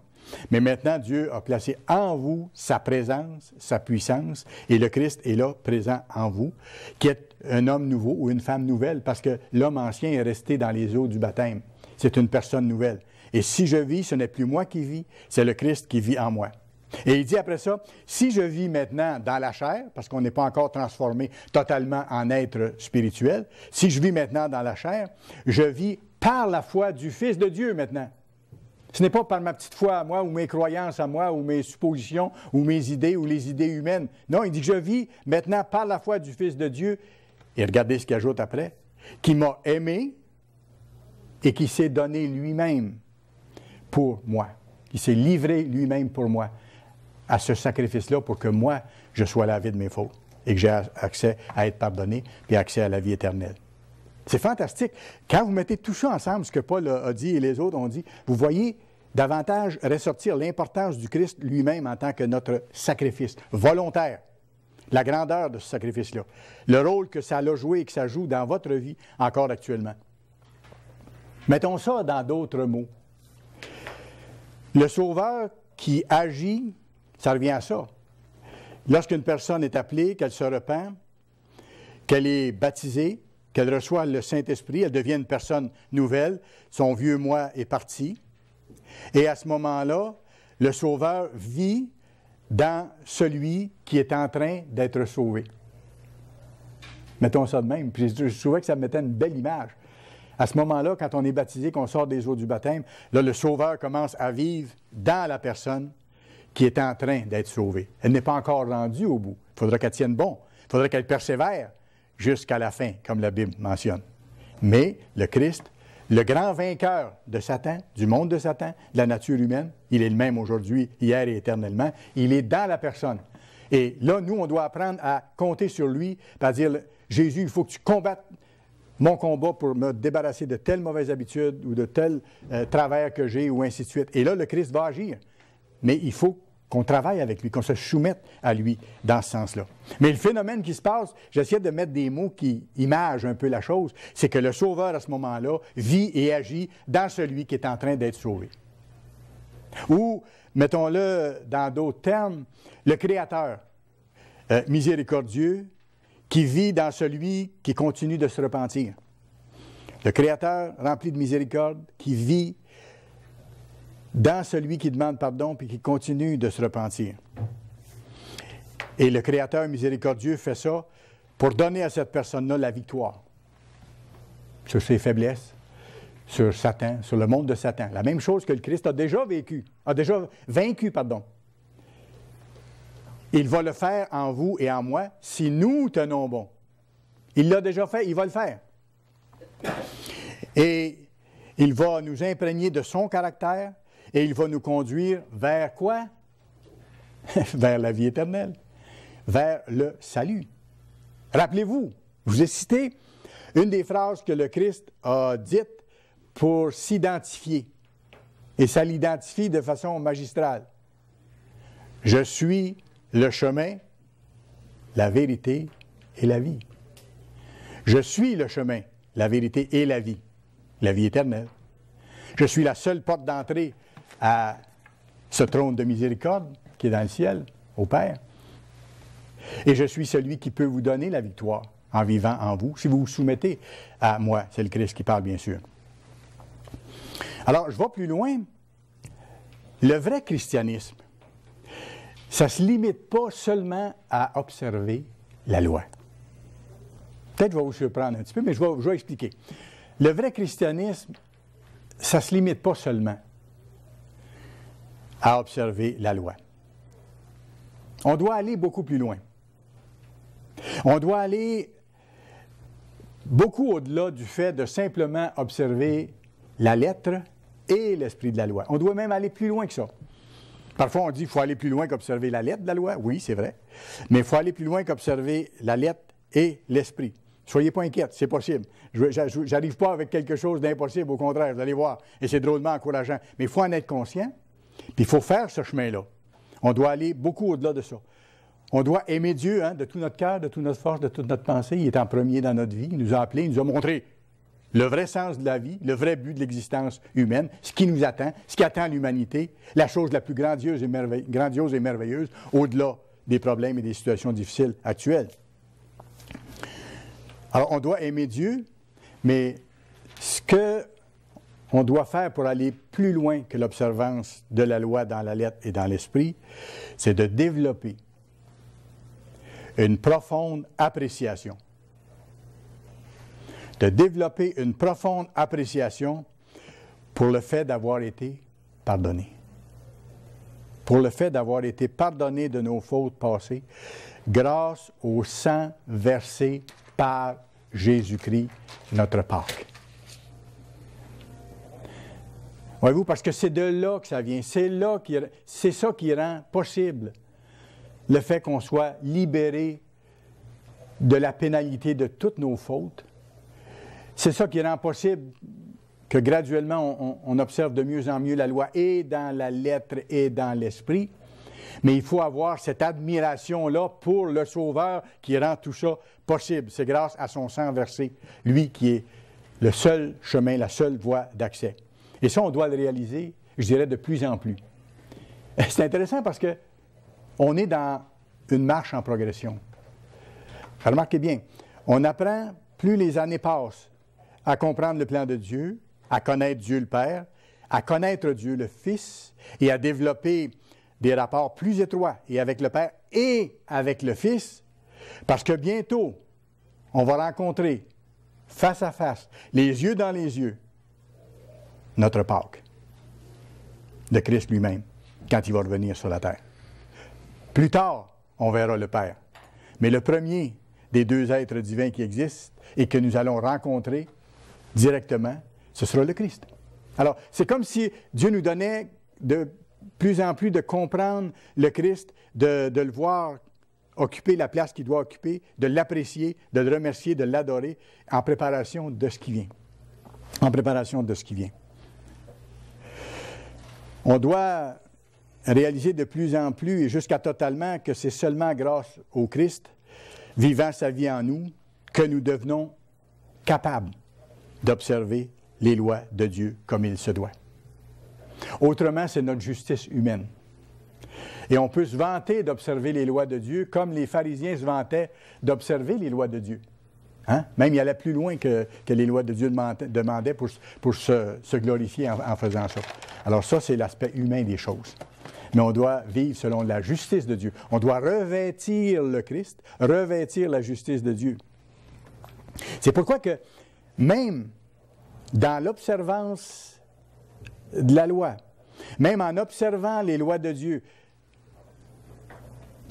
Mais maintenant, Dieu a placé en vous sa présence, sa puissance, et le Christ est là, présent en vous, qui est un homme nouveau ou une femme nouvelle, parce que l'homme ancien est resté dans les eaux du baptême. C'est une personne nouvelle. Et si je vis, ce n'est plus moi qui vis, c'est le Christ qui vit en moi. Et il dit après ça, si je vis maintenant dans la chair, parce qu'on n'est pas encore transformé totalement en être spirituel, si je vis maintenant dans la chair, je vis par la foi du Fils de Dieu maintenant. Ce n'est pas par ma petite foi à moi, ou mes croyances à moi, ou mes suppositions, ou mes idées, ou les idées humaines. Non, il dit que je vis maintenant par la foi du Fils de Dieu. Et regardez ce qu'il ajoute après, qui m'a aimé et qui s'est donné lui-même pour moi, qui s'est livré lui-même pour moi à ce sacrifice-là pour que moi, je sois lavé de mes fautes et que j'ai accès à être pardonné et accès à la vie éternelle. C'est fantastique. Quand vous mettez tout ça ensemble, ce que Paul a dit et les autres ont dit, vous voyez davantage ressortir l'importance du Christ lui-même en tant que notre sacrifice volontaire, la grandeur de ce sacrifice-là, le rôle que ça a joué et que ça joue dans votre vie encore actuellement. Mettons ça dans d'autres mots. Le Sauveur qui agit, ça revient à ça. Lorsqu'une personne est appelée, qu'elle se repent, qu'elle est baptisée, qu'elle reçoit le Saint-Esprit, elle devient une personne nouvelle, son vieux moi est parti. Et à ce moment-là, le Sauveur vit dans celui qui est en train d'être sauvé. Mettons ça de même. Puis je trouvais que ça me mettait une belle image. À ce moment-là, quand on est baptisé, qu'on sort des eaux du baptême, là, le Sauveur commence à vivre dans la personne qui est en train d'être sauvée. Elle n'est pas encore rendue au bout. Il faudra qu'elle tienne bon. Il faudra qu'elle persévère jusqu'à la fin, comme la Bible mentionne. Mais le Christ, le grand vainqueur de Satan, du monde de Satan, de la nature humaine, il est le même aujourd'hui, hier et éternellement, il est dans la personne. Et là, nous, on doit apprendre à compter sur lui, à dire, Jésus, il faut que tu combattes mon combat pour me débarrasser de telle mauvaise habitude ou de tel travers que j'ai, ou ainsi de suite. Et là, le Christ va agir. Mais il faut qu'on travaille avec lui, qu'on se soumette à lui dans ce sens-là. Mais le phénomène qui se passe, j'essaie de mettre des mots qui imagent un peu la chose, c'est que le Sauveur, à ce moment-là, vit et agit dans celui qui est en train d'être sauvé. Ou, mettons-le dans d'autres termes, le Créateur, miséricordieux, qui vit dans celui qui continue de se repentir. Le Créateur rempli de miséricorde, qui vit dans celui qui demande pardon puis qui continue de se repentir. Et le Créateur miséricordieux fait ça pour donner à cette personne-là la victoire sur ses faiblesses, sur Satan, sur le monde de Satan. La même chose que le Christ a déjà vaincu. Il va le faire en vous et en moi si nous tenons bon. Il l'a déjà fait, il va le faire. Et il va nous imprégner de son caractère et il va nous conduire vers quoi? Vers la vie éternelle, vers le salut. Rappelez-vous, je vous ai cité une des phrases que le Christ a dites pour s'identifier. Et ça l'identifie de façon magistrale. Je suis le chemin, la vérité et la vie. Je suis le chemin, la vérité et la vie éternelle. Je suis la seule porte d'entrée à ce trône de miséricorde qui est dans le ciel, au Père. Et je suis celui qui peut vous donner la victoire en vivant en vous, si vous vous soumettez à moi. C'est le Christ qui parle, bien sûr. Alors, je vais plus loin. Le vrai christianisme, ça ne se limite pas seulement à observer la loi. Peut-être que je vais vous surprendre un petit peu, mais je vais expliquer. Le vrai christianisme, ça ne se limite pas seulement à observer la loi. On doit aller beaucoup plus loin. On doit aller beaucoup au-delà du fait de simplement observer la lettre et l'esprit de la loi. On doit même aller plus loin que ça. Parfois, on dit qu'il faut aller plus loin qu'observer la lettre de la loi. Oui, c'est vrai. Mais il faut aller plus loin qu'observer la lettre et l'esprit. Soyez pas inquiets, c'est possible. Je n'arrive pas avec quelque chose d'impossible, au contraire, vous allez voir. Et c'est drôlement encourageant. Mais il faut en être conscient, puis il faut faire ce chemin-là. On doit aller beaucoup au-delà de ça. On doit aimer Dieu de tout notre cœur, de toute notre force, de toute notre pensée. Il est en premier dans notre vie. Il nous a appelés, il nous a montré le vrai sens de la vie, le vrai but de l'existence humaine, ce qui nous attend, ce qui attend l'humanité, la chose la plus grandiose et merveilleuse, au-delà des problèmes et des situations difficiles actuelles. Alors, on doit aimer Dieu, mais ce qu'on doit faire pour aller plus loin que l'observance de la loi dans la lettre et dans l'esprit, c'est de développer une profonde appréciation. De développer une profonde appréciation pour le fait d'avoir été pardonné. Pour le fait d'avoir été pardonné de nos fautes passées grâce au sang versé par Jésus-Christ, notre Pâque. Voyez-vous, parce que c'est de là que ça vient. C'est ça qui rend possible le fait qu'on soit libéré de la pénalité de toutes nos fautes. C'est ça qui rend possible que graduellement on observe de mieux en mieux la loi et dans la lettre et dans l'esprit. Mais il faut avoir cette admiration-là pour le Sauveur qui rend tout ça possible. C'est grâce à son sang versé, lui qui est le seul chemin, la seule voie d'accès. Et ça, on doit le réaliser, je dirais, de plus en plus. C'est intéressant parce que on est dans une marche en progression. Remarquez bien, on apprend, plus les années passent, à comprendre le plan de Dieu, à connaître Dieu le Père, à connaître Dieu le Fils et à développer des rapports plus étroits et avec le Père et avec le Fils, parce que bientôt, on va rencontrer face à face, les yeux dans les yeux, notre Pâque, de Christ lui-même, quand il va revenir sur la terre. Plus tard, on verra le Père. Mais le premier des deux êtres divins qui existent et que nous allons rencontrer directement, ce sera le Christ. Alors, c'est comme si Dieu nous donnait de plus en plus de comprendre le Christ, de le voir occuper la place qu'il doit occuper, de l'apprécier, de le remercier, de l'adorer, en préparation de ce qui vient. En préparation de ce qui vient. On doit réaliser de plus en plus et jusqu'à totalement que c'est seulement grâce au Christ, vivant sa vie en nous, que nous devenons capables d'observer les lois de Dieu comme il se doit. Autrement, c'est notre justice humaine. Et on peut se vanter d'observer les lois de Dieu comme les pharisiens se vantaient d'observer les lois de Dieu. Hein? Même il allait plus loin que les lois de Dieu demandaient pour se glorifier en faisant ça. Alors ça, c'est l'aspect humain des choses. Mais on doit vivre selon la justice de Dieu. On doit revêtir le Christ, revêtir la justice de Dieu. C'est pourquoi que même dans l'observance de la loi, même en observant les lois de Dieu,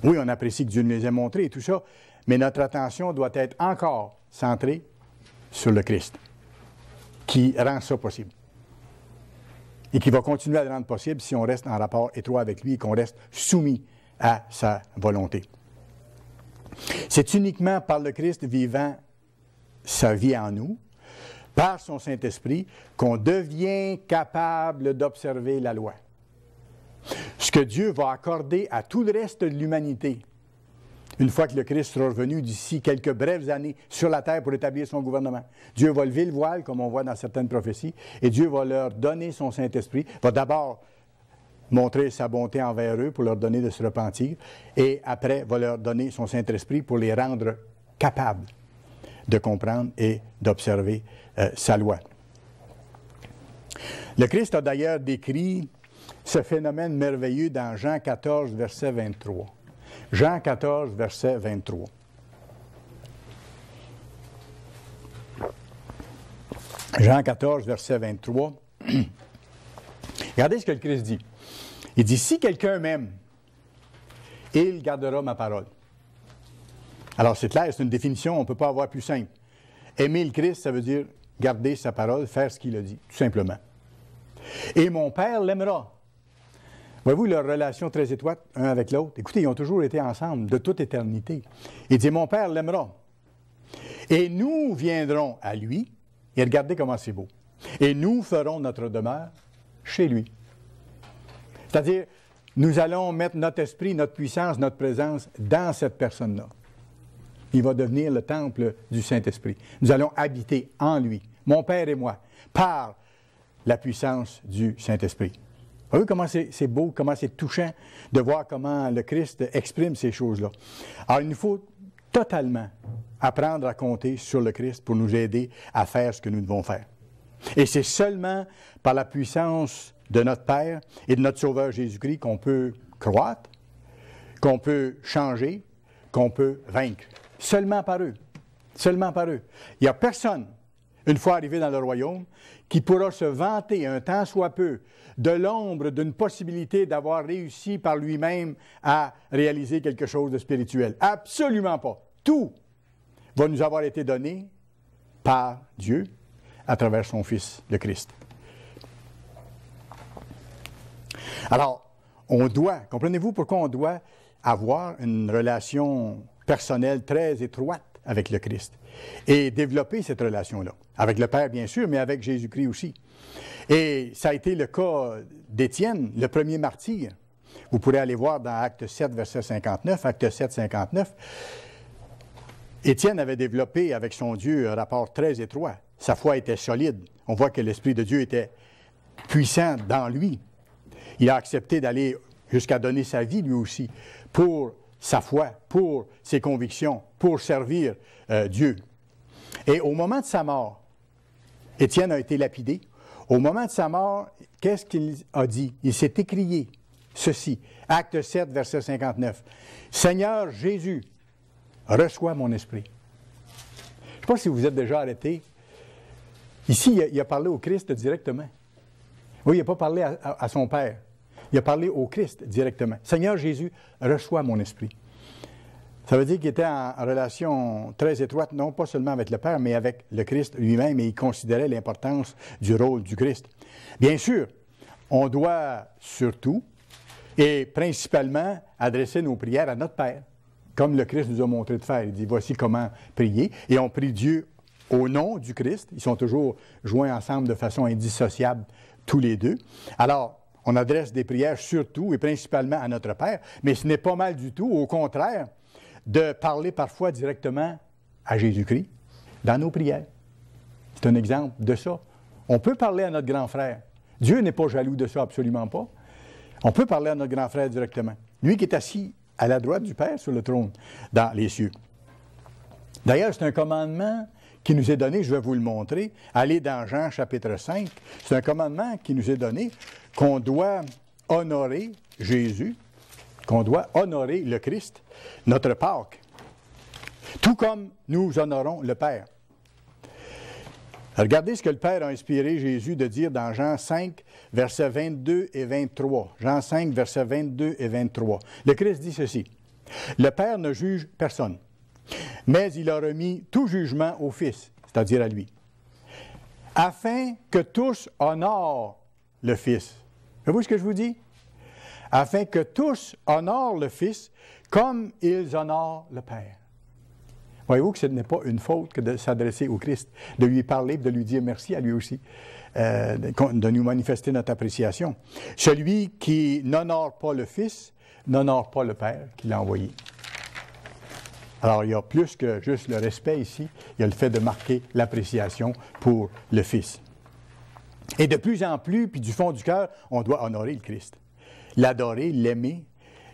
Oui, on apprécie que Dieu nous les ait montrés et tout ça, mais notre attention doit être encore centrée sur le Christ, qui rend ça possible. Et qui va continuer à le rendre possible si on reste en rapport étroit avec lui et qu'on reste soumis à sa volonté. C'est uniquement par le Christ vivant sa vie en nous, par son Saint-Esprit, qu'on devient capable d'observer la loi. Ce que Dieu va accorder à tout le reste de l'humanité, une fois que le Christ sera revenu d'ici quelques brèves années sur la terre pour établir son gouvernement. Dieu va lever le voile, comme on voit dans certaines prophéties, et Dieu va leur donner son Saint-Esprit, va d'abord montrer sa bonté envers eux pour leur donner de se repentir, et après va leur donner son Saint-Esprit pour les rendre capables de comprendre et d'observer sa loi. Le Christ a d'ailleurs décrit ce phénomène merveilleux dans Jean 14, verset 23. Jean 14, verset 23. Jean 14, verset 23. Regardez ce que le Christ dit. Il dit, « Si quelqu'un m'aime, il gardera ma parole. » Alors, c'est clair, c'est une définition, on ne peut pas avoir plus simple. Aimer le Christ, ça veut dire garder sa parole, faire ce qu'il a dit, tout simplement. « Et mon Père l'aimera. » Voyez-vous leur relation très étroite, un avec l'autre? Écoutez, ils ont toujours été ensemble, de toute éternité. Il dit, « Mon Père l'aimera. Et nous viendrons à lui. » Et regardez comment c'est beau. « Et nous ferons notre demeure chez lui. » C'est-à-dire, nous allons mettre notre esprit, notre puissance, notre présence dans cette personne-là. Il va devenir le temple du Saint-Esprit. Nous allons habiter en lui, mon Père et moi, par la puissance du Saint-Esprit. Vous voyez comment c'est beau, comment c'est touchant de voir comment le Christ exprime ces choses-là. Alors, il nous faut totalement apprendre à compter sur le Christ pour nous aider à faire ce que nous devons faire. Et c'est seulement par la puissance de notre Père et de notre Sauveur Jésus-Christ qu'on peut croître, qu'on peut changer, qu'on peut vaincre. Seulement par eux. Seulement par eux. Il n'y a personne, une fois arrivé dans le royaume, qui pourra se vanter un tant soit peu de l'ombre d'une possibilité d'avoir réussi par lui-même à réaliser quelque chose de spirituel. Absolument pas. Tout va nous avoir été donné par Dieu à travers son Fils, le Christ. Alors, on doit, comprenez-vous pourquoi on doit avoir une relation personnelle très étroite avec le Christ et développer cette relation-là, avec le Père bien sûr, mais avec Jésus-Christ aussi. Et ça a été le cas d'Étienne, le premier martyr. Vous pourrez aller voir dans Acte 7, verset 59, Acte 7, 59. Étienne avait développé avec son Dieu un rapport très étroit. Sa foi était solide. On voit que l'Esprit de Dieu était puissant dans lui. Il a accepté d'aller jusqu'à donner sa vie, lui aussi, pour sa foi, pour ses convictions, pour servir Dieu. Et au moment de sa mort, Étienne a été lapidé. Au moment de sa mort, qu'est-ce qu'il a dit? Il s'est écrié ceci, Acte 7, verset 59. « Seigneur Jésus, reçois mon esprit. » Je ne sais pas si vous êtes déjà arrêté. Ici, il a parlé au Christ directement. Oui, il n'a pas parlé à son Père. Il a parlé au Christ directement. « Seigneur Jésus, reçois mon esprit. » Ça veut dire qu'il était en relation très étroite, non pas seulement avec le Père, mais avec le Christ lui-même, et il considérait l'importance du rôle du Christ. Bien sûr, on doit surtout et principalement adresser nos prières à notre Père, comme le Christ nous a montré de faire. Il dit, voici comment prier. Et on prie Dieu au nom du Christ. Ils sont toujours joints ensemble de façon indissociable, tous les deux. Alors, on adresse des prières surtout et principalement à notre Père, mais ce n'est pas mal du tout, au contraire, de parler parfois directement à Jésus-Christ dans nos prières. C'est un exemple de ça. On peut parler à notre grand frère. Dieu n'est pas jaloux de ça, absolument pas. On peut parler à notre grand frère directement. Lui qui est assis à la droite du Père sur le trône dans les cieux. D'ailleurs, c'est un commandement qui nous est donné, je vais vous le montrer. Allez dans Jean chapitre 5. C'est un commandement qui nous est donné qu'on doit honorer Jésus, qu'on doit honorer le Christ, notre Pâques, tout comme nous honorons le Père. Regardez ce que le Père a inspiré Jésus de dire dans Jean 5, versets 22 et 23. Jean 5, versets 22 et 23. Le Christ dit ceci. Le Père ne juge personne, mais il a remis tout jugement au Fils, c'est-à-dire à lui, afin que tous honorent le Fils. Voyez-vous ce que je vous dis? Afin que tous honorent le Fils comme ils honorent le Père. Voyez-vous que ce n'est pas une faute que de s'adresser au Christ, de lui parler, de lui dire merci à lui aussi, de nous manifester notre appréciation. Celui qui n'honore pas le Fils n'honore pas le Père qui l'a envoyé. Alors, il y a plus que juste le respect ici, il y a le fait de marquer l'appréciation pour le Fils. Et de plus en plus, puis du fond du cœur, on doit honorer le Christ. L'adorer, l'aimer,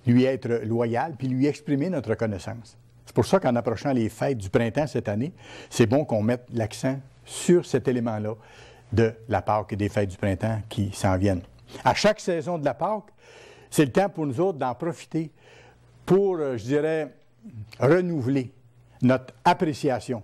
lui être loyal, puis lui exprimer notre reconnaissance. C'est pour ça qu'en approchant les fêtes du printemps cette année, c'est bon qu'on mette l'accent sur cet élément-là de la Pâque et des fêtes du printemps qui s'en viennent. À chaque saison de la Pâque, c'est le temps pour nous autres d'en profiter pour, je dirais, renouveler notre appréciation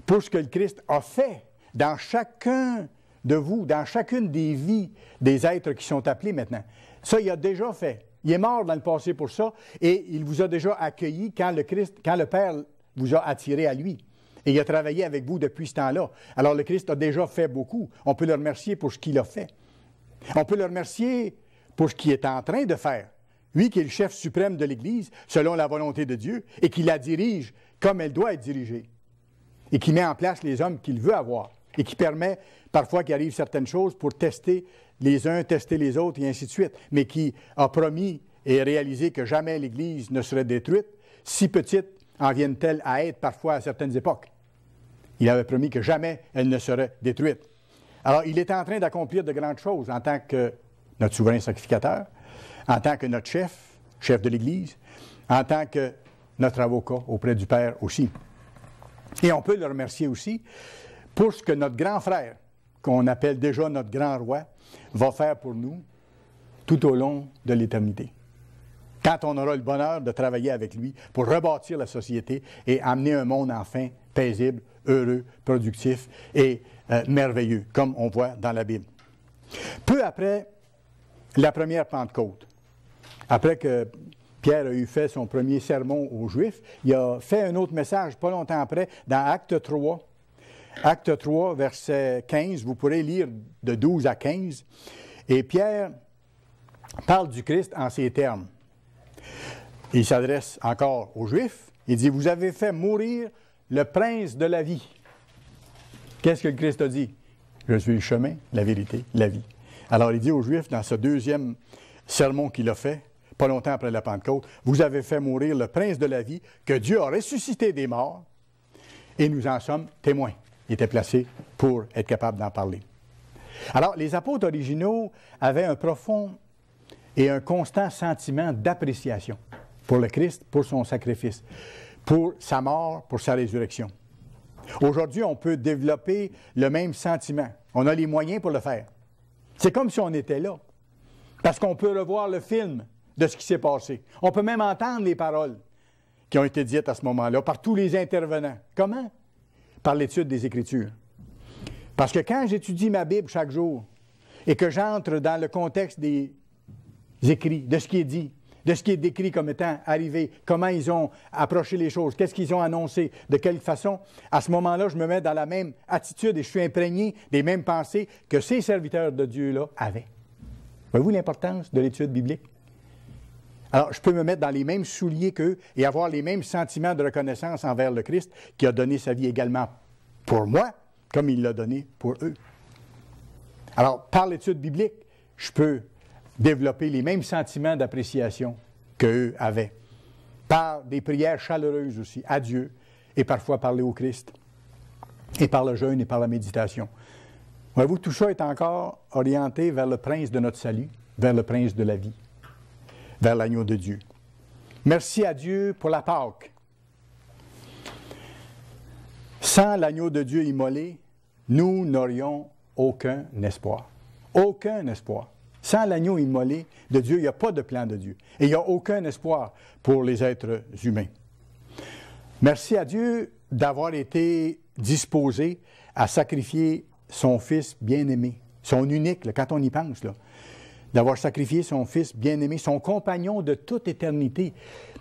pour ce que le Christ a fait dans chacun de vous, dans chacune des vies des êtres qui sont appelés maintenant. Ça, il a déjà fait. Il est mort dans le passé pour ça et il vous a déjà accueilli quand le Père vous a attiré à lui. Et il a travaillé avec vous depuis ce temps-là. Alors le Christ a déjà fait beaucoup. On peut le remercier pour ce qu'il a fait. On peut le remercier pour ce qu'il est en train de faire. Lui qui est le chef suprême de l'Église, selon la volonté de Dieu, et qui la dirige comme elle doit être dirigée. Et qui met en place les hommes qu'il veut avoir. Et qui permet parfois qu'il arrive certaines choses pour tester les uns, tester les autres, et ainsi de suite. Mais qui a promis et réalisé que jamais l'Église ne serait détruite, si petite en vienne-t-elle à être parfois à certaines époques. Il avait promis que jamais elle ne serait détruite. Alors, il est en train d'accomplir de grandes choses en tant que notre souverain sacrificateur, en tant que notre chef de l'Église, en tant que notre avocat auprès du Père aussi. Et on peut le remercier aussi pour ce que notre grand frère, qu'on appelle déjà notre grand roi, va faire pour nous tout au long de l'éternité. Quand on aura le bonheur de travailler avec lui pour rebâtir la société et amener un monde enfin paisible, heureux, productif et merveilleux, comme on voit dans la Bible. Peu après la première Pentecôte, après que Pierre a eu fait son premier sermon aux Juifs, il a fait un autre message pas longtemps après, dans Acte 3. Acte 3, verset 15, vous pourrez lire de 12 à 15. Et Pierre parle du Christ en ces termes. Il s'adresse encore aux Juifs. Il dit, « Vous avez fait mourir le prince de la vie. » Qu'est-ce que le Christ a dit? « Je suis le chemin, la vérité, la vie. » Alors, il dit aux Juifs, dans ce deuxième sermon qu'il a fait, pas longtemps après la Pentecôte, « Vous avez fait mourir le prince de la vie, que Dieu a ressuscité des morts, et nous en sommes témoins. » Il était placé pour être capable d'en parler. Alors, les apôtres originaux avaient un profond et un constant sentiment d'appréciation pour le Christ, pour son sacrifice, pour sa mort, pour sa résurrection. Aujourd'hui, on peut développer le même sentiment. On a les moyens pour le faire. C'est comme si on était là. Parce qu'on peut revoir le film de ce qui s'est passé. On peut même entendre les paroles qui ont été dites à ce moment-là par tous les intervenants. Comment? Par l'étude des Écritures. Parce que quand j'étudie ma Bible chaque jour et que j'entre dans le contexte des écrits, de ce qui est dit, de ce qui est décrit comme étant arrivé, comment ils ont approché les choses, qu'est-ce qu'ils ont annoncé, de quelle façon, à ce moment-là, je me mets dans la même attitude et je suis imprégné des mêmes pensées que ces serviteurs de Dieu-là avaient. Voyez-vous l'importance de l'étude biblique? Alors, je peux me mettre dans les mêmes souliers qu'eux et avoir les mêmes sentiments de reconnaissance envers le Christ qui a donné sa vie également pour moi, comme il l'a donné pour eux. Alors, par l'étude biblique, je peux développer les mêmes sentiments d'appréciation qu'eux avaient. Par des prières chaleureuses aussi à Dieu et parfois parler au Christ. Et par le jeûne et par la méditation. Voyez-vous, tout ça est encore orienté vers le prince de notre salut, vers le prince de la vie, vers l'agneau de Dieu. Merci à Dieu pour la Pâque. Sans l'agneau de Dieu immolé, nous n'aurions aucun espoir. Aucun espoir. Sans l'agneau immolé de Dieu, il n'y a pas de plan de Dieu. Et il n'y a aucun espoir pour les êtres humains. Merci à Dieu d'avoir été disposé à sacrifier son Fils bien-aimé, son unique, là, quand on y pense, là, d'avoir sacrifié son Fils bien-aimé, son compagnon de toute éternité.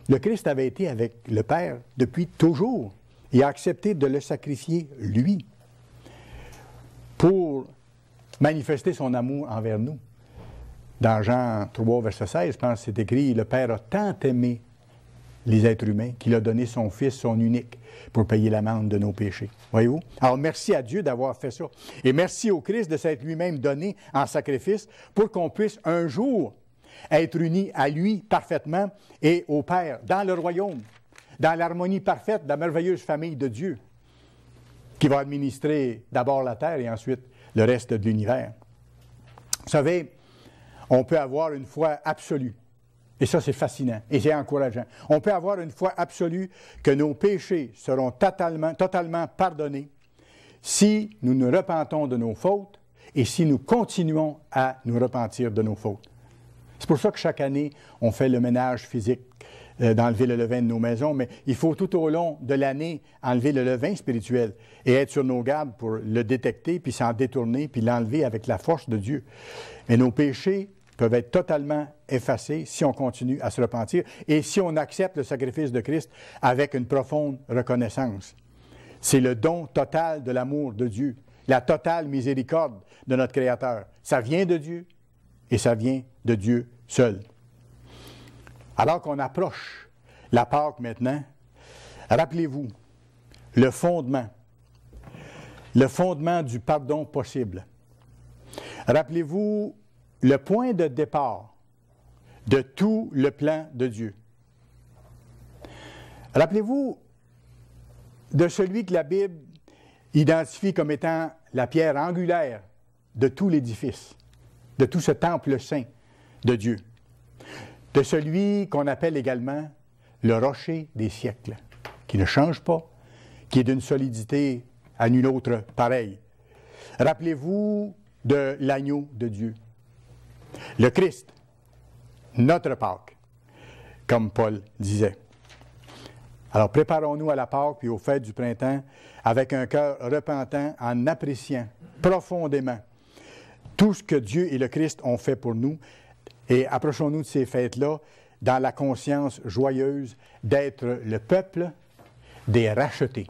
Le Christ avait été avec le Père depuis toujours et a accepté de le sacrifier, lui, pour manifester son amour envers nous. Dans Jean 3, verset 16, je pense que c'est écrit, « Le Père a tant aimé les êtres humains qu'il a donné son Fils, son unique, pour payer l'amende de nos péchés. » Voyez-vous? Alors, merci à Dieu d'avoir fait ça. Et merci au Christ de s'être lui-même donné en sacrifice pour qu'on puisse un jour être unis à lui parfaitement et au Père, dans le royaume, dans l'harmonie parfaite de la merveilleuse famille de Dieu, qui va administrer d'abord la terre et ensuite le reste de l'univers. Vous savez, on peut avoir une foi absolue. Et ça, c'est fascinant et c'est encourageant. On peut avoir une foi absolue que nos péchés seront totalement pardonnés si nous nous repentons de nos fautes et si nous continuons à nous repentir de nos fautes. C'est pour ça que chaque année, on fait le ménage physique d'enlever le levain de nos maisons, mais il faut tout au long de l'année enlever le levain spirituel et être sur nos gardes pour le détecter, puis s'en détourner, puis l'enlever avec la force de Dieu. Mais nos péchés peuvent être totalement effacés si on continue à se repentir et si on accepte le sacrifice de Christ avec une profonde reconnaissance. C'est le don total de l'amour de Dieu, la totale miséricorde de notre Créateur. Ça vient de Dieu et ça vient de Dieu seul. Alors qu'on approche la Pâque maintenant, rappelez-vous le fondement du pardon possible. Rappelez-vous le point de départ de tout le plan de Dieu. Rappelez-vous de celui que la Bible identifie comme étant la pierre angulaire de tout l'édifice, de tout ce temple saint de Dieu, de celui qu'on appelle également le rocher des siècles, qui ne change pas, qui est d'une solidité à nulle autre pareille. Rappelez-vous de l'agneau de Dieu, le Christ, notre Pâque, comme Paul disait. Alors préparons-nous à la Pâque puis aux fêtes du printemps avec un cœur repentant en appréciant profondément tout ce que Dieu et le Christ ont fait pour nous et approchons-nous de ces fêtes-là dans la conscience joyeuse d'être le peuple des rachetés.